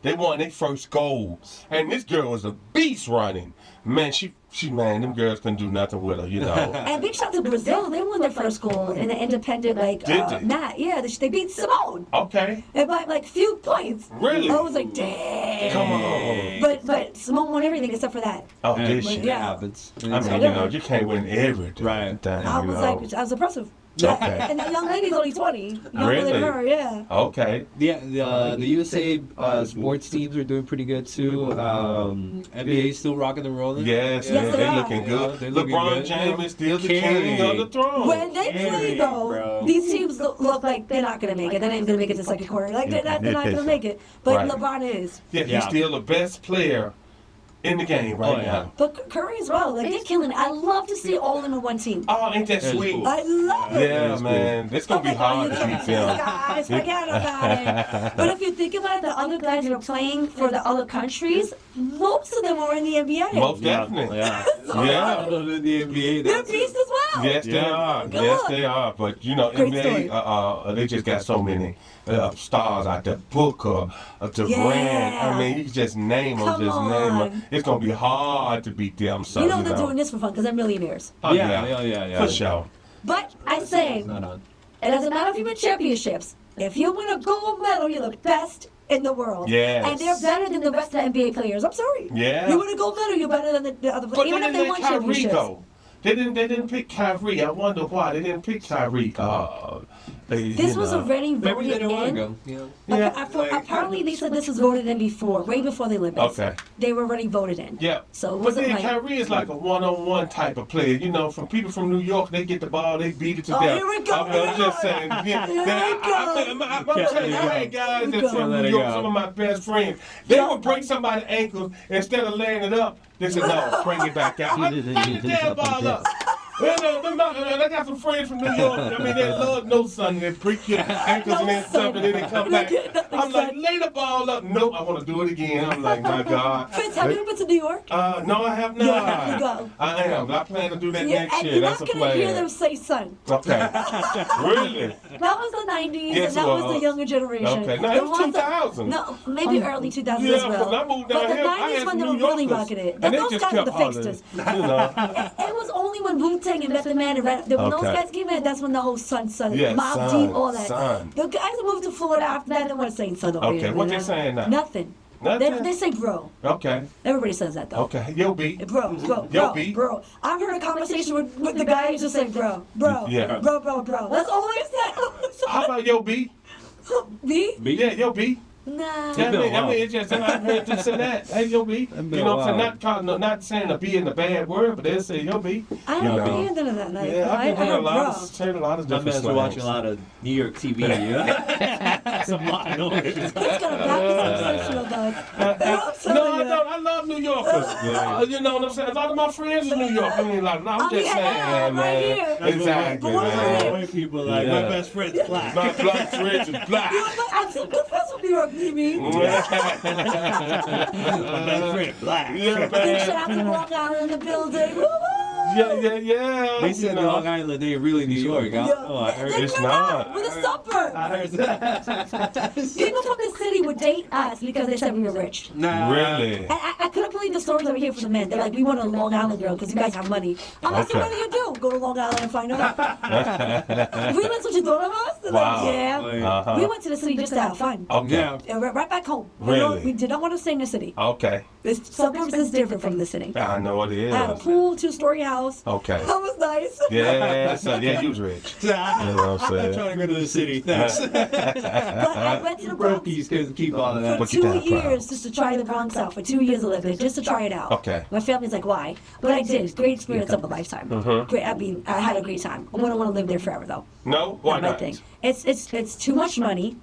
S1: they won their first gold, and this girl was a beast running. Man, man, them girls couldn't do nothing with her,
S2: And big shout to Brazil. They won their first gold in the independent, like,
S1: Did they?
S2: mat. Yeah, they beat Simone.
S1: Okay.
S2: And by like few points.
S1: Really?
S2: I was like, damn.
S1: Come on.
S2: But Simone won everything except for that.
S1: Oh, did she?
S2: Yeah.
S4: happens.
S1: I mean, you can't win everything.
S4: Right.
S2: I was I was impressive.
S1: Okay.
S2: And that young lady's only 20. Younger
S1: Really?
S2: than her, yeah.
S1: Okay.
S4: Yeah, the USA sports teams are doing pretty good too. NBA still rocking and rolling.
S1: Yes,
S2: Yes, they
S1: they're
S2: are.
S1: looking good.
S4: They're looking
S1: LeBron
S4: good.
S1: James is still the
S4: Carrying.
S1: king of the throne.
S2: When they play, though,
S4: bro.
S2: these teams look like they're not going to make it. They're not even going to make it to second quarter. Like, they're not going to make it. But
S1: Right.
S2: LeBron is.
S1: Yeah, he's
S4: Yeah.
S1: still the best player in the game right
S4: Oh, yeah.
S1: now.
S2: But Curry as well. Like, they're killing it. I love to see all of them in one team.
S1: Oh, ain't that
S4: That's
S1: sweet?
S4: cool.
S2: I love it.
S1: Yeah,
S4: That's
S1: man. It's going to be hard to beat them.
S2: Guys, forget about it. But if you think about it, the other guys that are playing for the other countries, most of them are in the NBA.
S1: Most definitely.
S4: Yeah.
S1: Yeah.
S4: The NBA.
S2: They're beasts as well.
S1: Yes, they are.
S2: Good
S1: Yes,
S2: luck.
S1: they are. But,
S2: Great
S1: NBA, they just got so many stars out there. Booker, Durant.
S2: Yeah.
S1: I mean, you can just name them.
S2: Come
S1: Just name them.
S2: on.
S1: It's going to be hard to beat them. So,
S2: You know they're doing this for fun because they're millionaires.
S1: Oh,
S4: Yeah.
S1: For sure.
S2: But I say,
S4: Not on.
S2: it doesn't matter if you win championships. If you win a gold medal, you're the best in the world.
S1: Yes.
S2: And they're better than the rest of the NBA players. I'm sorry.
S1: Yeah.
S2: You win a gold medal, you're better than the other
S1: But
S2: players.
S1: they
S2: Even if
S1: didn't
S2: they
S1: let
S2: won
S1: Kyrie
S2: championships.
S1: go. They didn't pick Kyrie. I wonder why they didn't pick Kyrie.
S2: This was already
S4: Maybe they
S2: voted
S4: didn't want to
S2: in.
S4: go. Yeah.
S1: Yeah.
S2: Apparently, they said this was voted in before, way before the Olympics.
S1: Okay.
S2: They were already voted in.
S1: Yeah.
S2: So it
S1: But
S2: wasn't
S1: then
S2: like.
S1: Kyrie is like a one-on-one type of player. From people from New York, they get the ball, they beat it to
S2: Oh,
S1: death.
S2: here we go.
S1: I'm just saying. Yeah,
S2: Here we
S1: I'm telling you, I had guys
S2: Here we
S1: that
S2: go.
S1: from
S4: Let
S1: New
S4: it
S1: York,
S4: go.
S1: some of my best friends. They would break somebody's ankles instead of laying it up. They said, "No, bring it back out. Bring the damn ball up." I got some friends from New York. I mean, they love no sun. They break your ankles and then stuff, and then they come back. I'm like, lay the ball up. Nope, I want to do it again. I'm like, my God.
S2: Prince, have you ever been to New York?
S1: No, I have not.
S2: You have to go.
S1: I am. I plan to do that
S2: Yeah,
S1: next
S2: and
S1: year.
S2: you're
S1: That's
S2: not
S1: a
S2: going to hear
S1: plan.
S2: them say sun.
S1: Okay. Really?
S2: That was the 90s,
S1: Yes,
S2: and that
S1: it
S2: was the
S1: was.
S2: younger generation.
S1: Okay. No, it
S2: The
S1: was
S2: ones that-
S1: 2000.
S2: No, maybe early 2000s
S1: Yeah,
S2: as well.
S1: when I moved down
S2: But the
S1: here, I
S2: 90s
S1: had
S2: when they
S1: some
S2: were
S1: New
S2: really
S1: Yorkers,
S2: rocking it.
S1: and they
S2: Those
S1: just
S2: guys were
S1: kept
S2: the
S1: hollering.
S2: fakesters.
S1: You know.
S2: It was only when Wu-Tang and Method Man and when those
S1: Okay.
S2: guys came in, that's when the whole sun,
S1: Yeah,
S2: Mobb
S1: sun,
S2: Deep, all that.
S1: sun.
S2: The guys that moved to Florida after that, they weren't saying sun over
S1: Okay,
S2: here.
S1: what
S2: you
S1: they
S2: know?
S1: saying now?
S2: Nothing.
S1: Nothing?
S2: They say bro.
S1: Okay.
S2: Everybody says that though.
S1: Okay. Yo, B.
S2: Bro.
S1: Yo, B.
S2: I've heard a conversation with the guy who just said bro.
S1: Yeah.
S2: Bro. That's all they said.
S1: How about Yo, B?
S2: Me?
S1: Yeah, Yo, B.
S2: Nah.
S1: I mean, it's just I heard this and that. Hey, Yo, B. You know what I'm saying? Not saying a B in a bad word, but they say Yo, B.
S2: I
S1: You
S2: don't
S1: know.
S2: hear none of that. Like,
S1: Yeah, I've
S2: I
S1: been hearing a
S2: heard
S1: lot
S2: bro.
S1: of saying a lot of
S4: My
S1: different
S4: man's been watching a
S1: slangs.
S4: lot of New York TV. Yeah. That's a lot of noise.
S2: He's gonna back his exceptional guys.
S1: No, I don't. I love New Yorkers. You know what I'm saying? A lot of my friends are New York. I mean, like, no, I'm
S2: I mean,
S1: just
S2: yeah,
S1: saying,
S2: right
S1: man.
S2: here.
S1: Exactly,
S2: Born and
S1: man.
S2: raised.
S4: White people like,
S1: Yeah.
S4: my best friend's black.
S1: My black friends is black.
S2: I'm so good friends with New York, Mimi.
S4: My best friend black.
S1: Yeah,
S2: Big shout out
S1: man.
S2: to Long Island in the building. Woo-woo.
S1: Yeah.
S4: They said Long Island ain't really New York. Oh, I heard
S1: It's
S2: We're
S1: not.
S2: We're the suburbs.
S4: I heard that.
S2: People from the city would date us because they said we were rich.
S4: Nah.
S1: Really?
S2: And I couldn't believe the stories over here from the men. They're like, we want a Long Island girl because you guys have money. I'm like, so
S1: Okay.
S2: what do you do? Go to Long Island and find out. Really, that's what you thought of us? They're
S1: Wow.
S2: like, yeah.
S1: Uh-huh.
S2: We went to the city just to have fun.
S1: Okay.
S4: Yeah.
S2: And we're right back home.
S1: Really?
S2: We did not want to stay in the city.
S1: Okay.
S2: The suburbs is different from the city.
S1: I know what it
S2: I had a
S1: is.
S2: pool, 2-story house.
S1: Okay.
S2: That was nice.
S1: Yeah, so yeah, you was rich.
S4: I'm
S1: You know what I'm
S4: not
S1: saying?
S4: trying to go to the city. Thanks.
S2: But I went to the Bronx
S4: Brokies couldn't keep all of
S2: for
S4: that.
S1: But you
S2: 2
S1: down proud.
S2: years just to try the Bronx out. For 2 years of living, just to try it out.
S1: Okay.
S2: My family's like, why? But I did. It's a great experience of a lifetime. Great. I mean, I had a great time. I wouldn't want to live there forever though.
S1: No? Why
S2: Not my
S1: not?
S2: thing. It's too much money.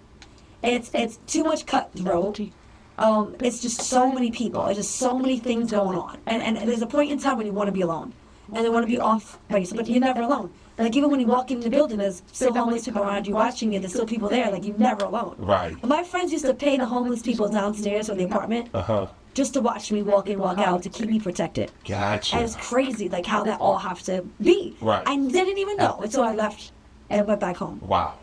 S2: It's too much cutthroat. It's just so many people. There's just so many things going on. And there's a point in time when you want to be alone. And you want to be off base, but you're never alone. Like even when you walk in the building, there's still homeless people around you watching you. There's still people there. Like you're never alone.
S1: Right.
S2: My friends used to pay the homeless people downstairs from the apartment
S1: Uh-huh.
S2: just to watch me walk in, walk out, to keep me protected.
S1: Gotcha.
S2: And it's crazy, like how that all has to be.
S1: Right.
S2: I didn't even know until I left and went back home.
S1: Wow.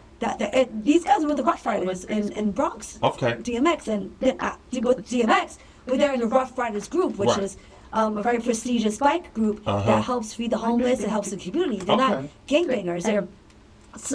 S2: These guys were the Rough Riders in Bronx.
S1: Okay.
S2: DMX, and then to go with DMX, we're there in the Rough Riders group, which
S1: Right.
S2: is a very prestigious bike group that helps feed the homeless and helps the community. They're not
S1: Okay.
S2: gangbangers.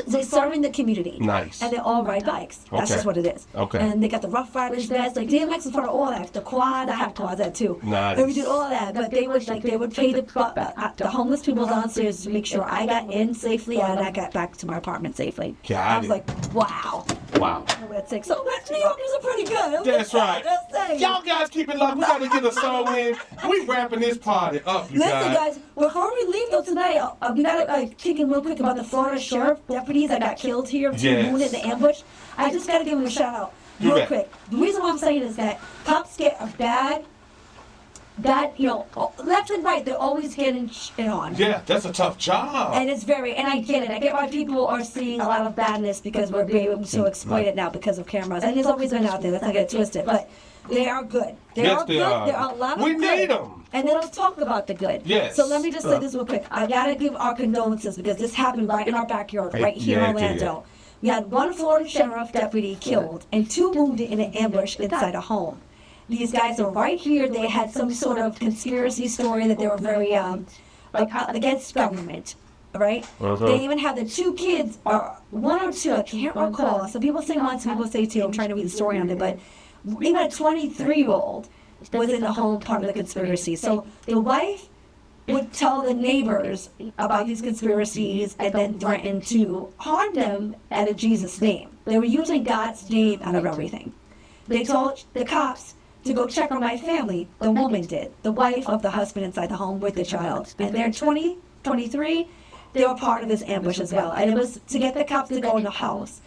S2: They're serving the community.
S1: Nice.
S2: And they all ride bikes. That's
S1: Okay.
S2: just what it is.
S1: Okay.
S2: And they got the Rough Riders vest. Like DMX is part of all that. The quad, I have quads that too.
S1: Nice.
S2: And we did all that. But they would pay the homeless people downstairs to make sure I got in safely and I got back to my apartment safely.
S1: Got
S2: I was
S1: it.
S2: like, wow.
S1: Wow.
S2: That's it. So West New Yorkers are pretty good. I'm
S1: That's
S2: just
S1: right.
S2: saying.
S1: Y'all guys keep it locked. We gotta get a song in. We wrapping this party up, you
S2: Listen,
S1: guys.
S2: guys, before we leave though tonight, we gotta kick in real quick about the Florida sheriff deputies that got killed here,
S1: Yes.
S2: wounded in the ambush. I just gotta give them a shout out
S1: Do
S2: real
S1: that.
S2: quick. The reason why I'm saying is that cops get a bad, left and right, they're always getting shit on.
S1: Yeah, that's a tough job.
S2: And it's and I get it. I get why people are seeing a lot of badness because we're being able to exploit it now because of cameras. And it's always been out there. Let's not get it twisted. But they are good. They
S1: Yes,
S2: are
S1: they
S2: good.
S1: are.
S2: There are a lot of
S1: We
S2: good.
S1: need 'em.
S2: And then let's talk about the good.
S1: Yes.
S2: So let me just say this real quick. I gotta give our condolences because this happened right in our backyard, right here
S1: Yeah,
S2: in
S1: it did.
S2: Orlando. We had one Florida sheriff deputy killed and 2 wounded in an ambush inside a home. These guys are right here. They had some sort of conspiracy story that they were very against government, right? They even had the 2 kids, or 1 or 2, I can't recall. Some people say 1, some people say 2. I'm trying to read the story on it, but even a 23-year-old was in the home part of the conspiracy. So the wife would tell the neighbors about these conspiracies and then threaten to harm them out of Jesus' name. They were using God's name out of everything. They told the cops to go check on my family. The woman did, the wife of the husband inside the home with the child. And they're 20, 23. They were part of this ambush as well. And it was to get the cops to go in the house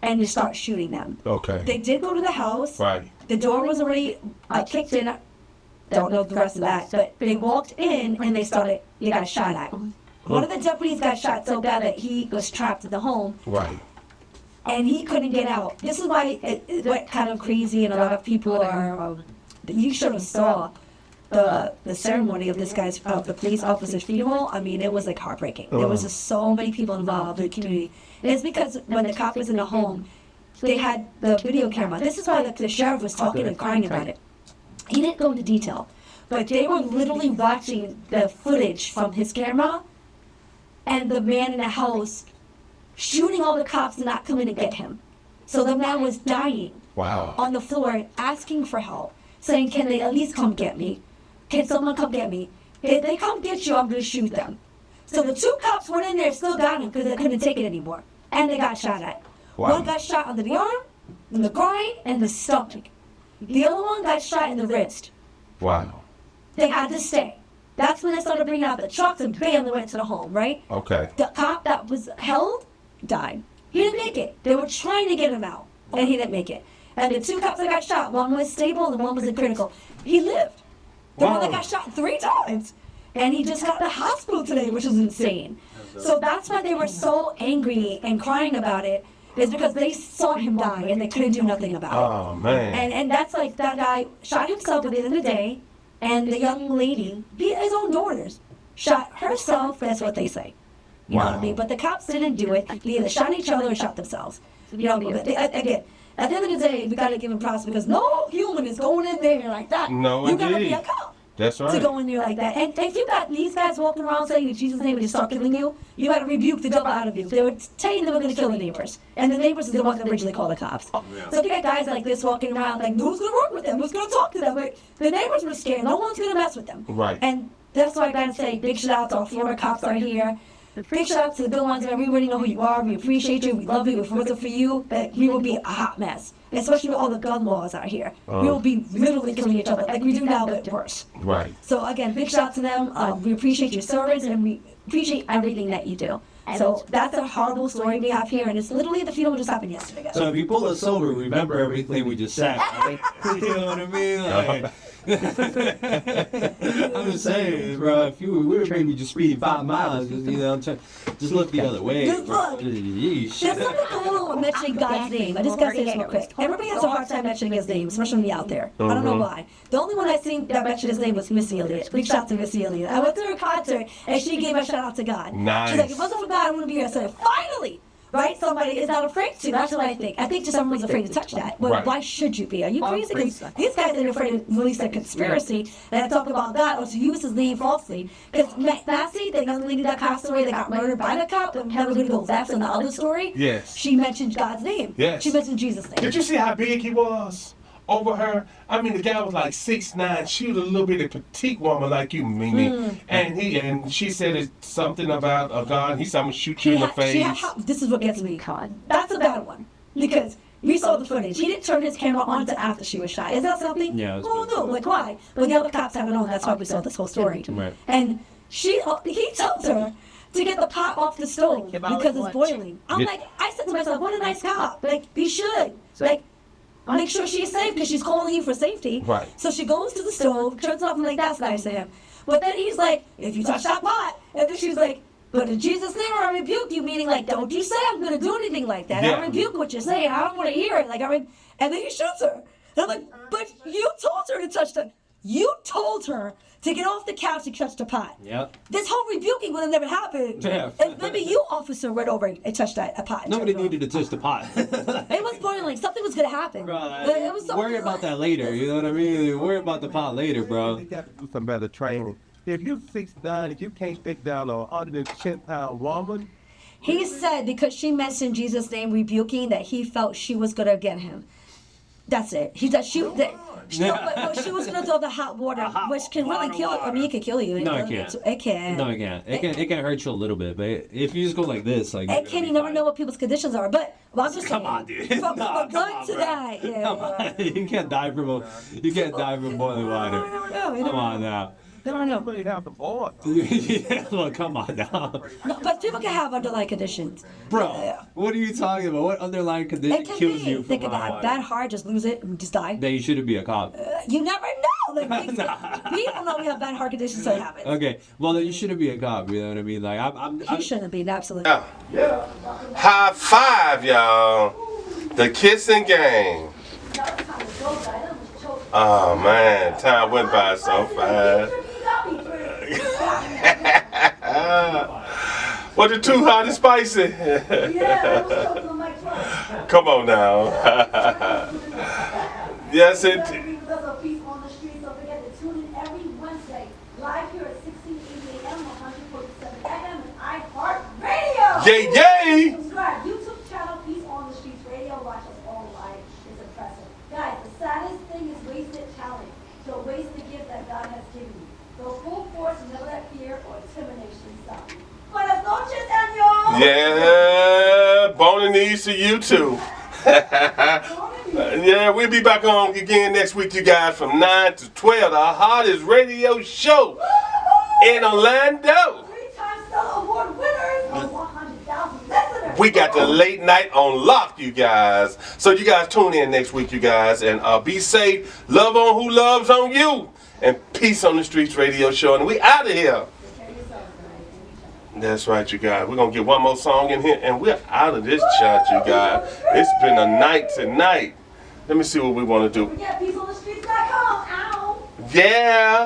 S2: and to start shooting them.
S1: Okay.
S2: They did go to the house.
S1: Right.
S2: The door was already kicked in. Don't know the rest of that, but they walked in and they got shot at. One of the deputies got shot so bad that he was trapped in the home.
S1: Right.
S2: And he couldn't get out. This is why it went kind of crazy, and a lot of people are. You should have saw the ceremony of this guy's the police officer's funeral. I mean, it was like heartbreaking. There was just so many people involved in the community. And it's because when the cop was in the home, they had the video camera. This is why the sheriff was talking and crying about it. He didn't go into detail, but they were literally watching the footage from his camera, and the man in the house shooting all the cops to not come in and get him. So the man was dying on the floor, asking for help, saying, can they at least come get me? Can someone come get me? If they come get you, I'm going to shoot them. So the 2 cops went in there, still got him because they couldn't take it anymore. And they got shot at. One got shot under the arm, in the groin, and the stomach. The other one got shot in the wrist.
S1: Wow.
S2: They had to stay. That's when they started bringing out the trucks, and bam, they went to the home, right?
S1: Okay.
S2: The cop that was held died. He didn't make it. They were trying to get him out, and he didn't make it. And the 2 cops that got shot, one was stable and one was in critical. He lived. The one that got shot 3 times. And he just got to the hospital today, which is insane. So that's why they were so angry and crying about it, is because they saw him die and they couldn't do nothing about it.
S1: Oh, man.
S2: And that's like, that guy shot himself at the end of the day, and the young lady, his own daughters, shot herself. That's what they say. You know what I mean? But the cops didn't do it. They either shot each other or shot themselves. You know, but again, at the end of the day, we got to give them props because no human is going in there like that.
S1: No,
S2: you got to
S1: indeed.
S2: be a cop.
S1: That's right.
S2: To go in there like that. And if you got these guys walking around saying in Jesus' name and they start killing you, you got to rebuke the devil out of you. They were saying they were going to kill the neighbors. And the neighbors are the ones that originally called the cops. So if you got guys like this walking around like, who's going to work with them? Who's going to talk to them? Like, the neighbors were scared. No one's going to mess with them.
S1: Right.
S2: And that's why I got to say big shout out to our former cops that are here. Big shout out to the good ones, man. We already know who you are. We appreciate you. We love you. If it wasn't for you, that we would be a hot mess. Especially with all the gun laws out here. We will be literally killing each other like we do now, but worse.
S1: Right.
S2: So again, big shout out to them. We appreciate your service and we appreciate everything that you do. So that's a horrible story we have here, and it's literally the funeral just happened yesterday, guys.
S4: So if you pull us over, remember everything we just said. Right? You know what I mean? Like, I'm just saying, bro. If we were maybe just speeding 5 miles, just, you know, just look the other way.
S2: Just look.
S4: Yeesh.
S2: There's something going on with mentioning God's name. I just gotta say this real quick. Everybody has a hard time mentioning his name, especially me out there. I don't know why. The only one I seen that mentioned his name was Missy Elliott. Big shout out to Missy Elliott. I went to her concert and she gave a shout out to God.
S1: Nice.
S2: She's like, if it wasn't for God, I wouldn't be here. I said, finally! Right? Somebody is not afraid to. That's what I think. I think just everyone's afraid to touch that. Well,
S1: Right.
S2: why should you be? Are you crazy? 'Cause these guys are afraid to release a conspiracy and talk about God or to use his name falsely. Because Massey, the young lady that passed away that got murdered by the cop, that never going to go left in the other story,
S1: Yes.
S2: she mentioned God's name.
S1: Yes.
S2: She mentioned Jesus' name.
S1: Did you see how big he was over her? I mean, the guy was like 6'9". She was a little bit of petite woman like you, Mimi. And she said it's something about a gun. He's going to shoot you in the face.
S2: This is what gets me, Con. That's a bad one. Because we saw the footage. He didn't turn his camera on until after she was shot. Is that something?
S4: Yeah, it was
S2: Oh,
S4: bad.
S2: no. Like, why? Well, the other cops have it on. That's why we saw this whole story.
S4: Right.
S2: And he tells her to get the pot off the stove because it's boiling. I'm
S1: Yeah.
S2: like, I said to myself, what a nice cop. Like, he should. Like, make sure she's safe because she's calling you for safety.
S1: Right.
S2: So she goes to the stove, turns it off, and like, that's nice of him. But then he's like, if you touch that pot, and then she's like, but in Jesus' name I rebuke you, meaning like, don't you say I'm going to do anything like that.
S1: Yeah.
S2: I rebuke what you're saying. I don't want to hear it. Like, and then he shoots her. And I'm like, but you told her to touch the, you told her to get off the couch and touch the pot.
S4: Yep.
S2: This whole rebuking would have never happened.
S4: Yeah.
S2: If maybe you, officer, went over and touched a pot.
S4: Nobody needed to touch the pot.
S2: It was boiling. Something was going to happen.
S4: Bro,
S2: It was something
S4: worry about that later. You know what I mean? Worry about the pot later, bro.
S6: You got to do some better training. If you're 6'9", if you can't take down a 110-pound woman,
S2: He said because she mentioned Jesus' name rebuking that he felt she was going to get him. That's it. He said she was going to throw the hot water, which can really kill you. I mean, it can kill you.
S4: No, it can't.
S2: It can.
S4: No, it can't. It can hurt you a little bit, but if you just go like this, like
S2: It can. You never know what people's conditions are. But well, I'm just
S4: Come
S2: saying,
S4: on, dude.
S2: From
S4: Nah,
S2: a gun
S4: come on,
S2: to
S4: bro.
S2: that. Yeah.
S4: Come on. You can't die from boiling water.
S2: You never know.
S4: Come on now.
S5: No.
S6: Really have the board.
S4: Yeah, well, come on now.
S2: No, but people can have underlying conditions.
S4: Bro, what are you talking about? What underlying condition
S2: It can
S4: kills
S2: be.
S4: you
S2: They
S4: from
S2: could have bad heart, just lose it and just die.
S4: Then you shouldn't be a cop.
S2: You never know. Like, people know we have bad heart conditions, so it happens.
S4: Okay, well then you shouldn't be a cop. You know what I mean? Like I'm
S2: He shouldn't be, absolutely.
S1: Yeah. High five, y'all. The kissing game. Oh man, time went by so fast. Was it too hot and spicy? Come on now. Yes, it. Yay, yay!
S2: Subscribe. YouTube channel Peace on the Streets Radio. Watch us all live. It's impressive. Guys, the saddest thing is wasted talent. So waste the gift that God has given you. Go full force and never let fear or intimidation stop you. Buenas noches, Daniel!
S1: Yeah, bone and knees to you too. Yeah, we'll be back on again next week, you guys, from 9 to 12. The hottest radio show in Orlando.
S2: 3-time Stellar Award winners and 100,000 listeners.
S1: We got the late night on lock, you guys. So you guys tune in next week, you guys, and be safe. Love on who loves on you. And Peace on the Streets radio show. And we out of here. That's right, you guys. We're going to get one more song in here, and we're out of this chat, you guys. It's been a night tonight. Let me see what we want to do.
S2: Forget peaceonthestreets.com. Ow.
S1: Yeah.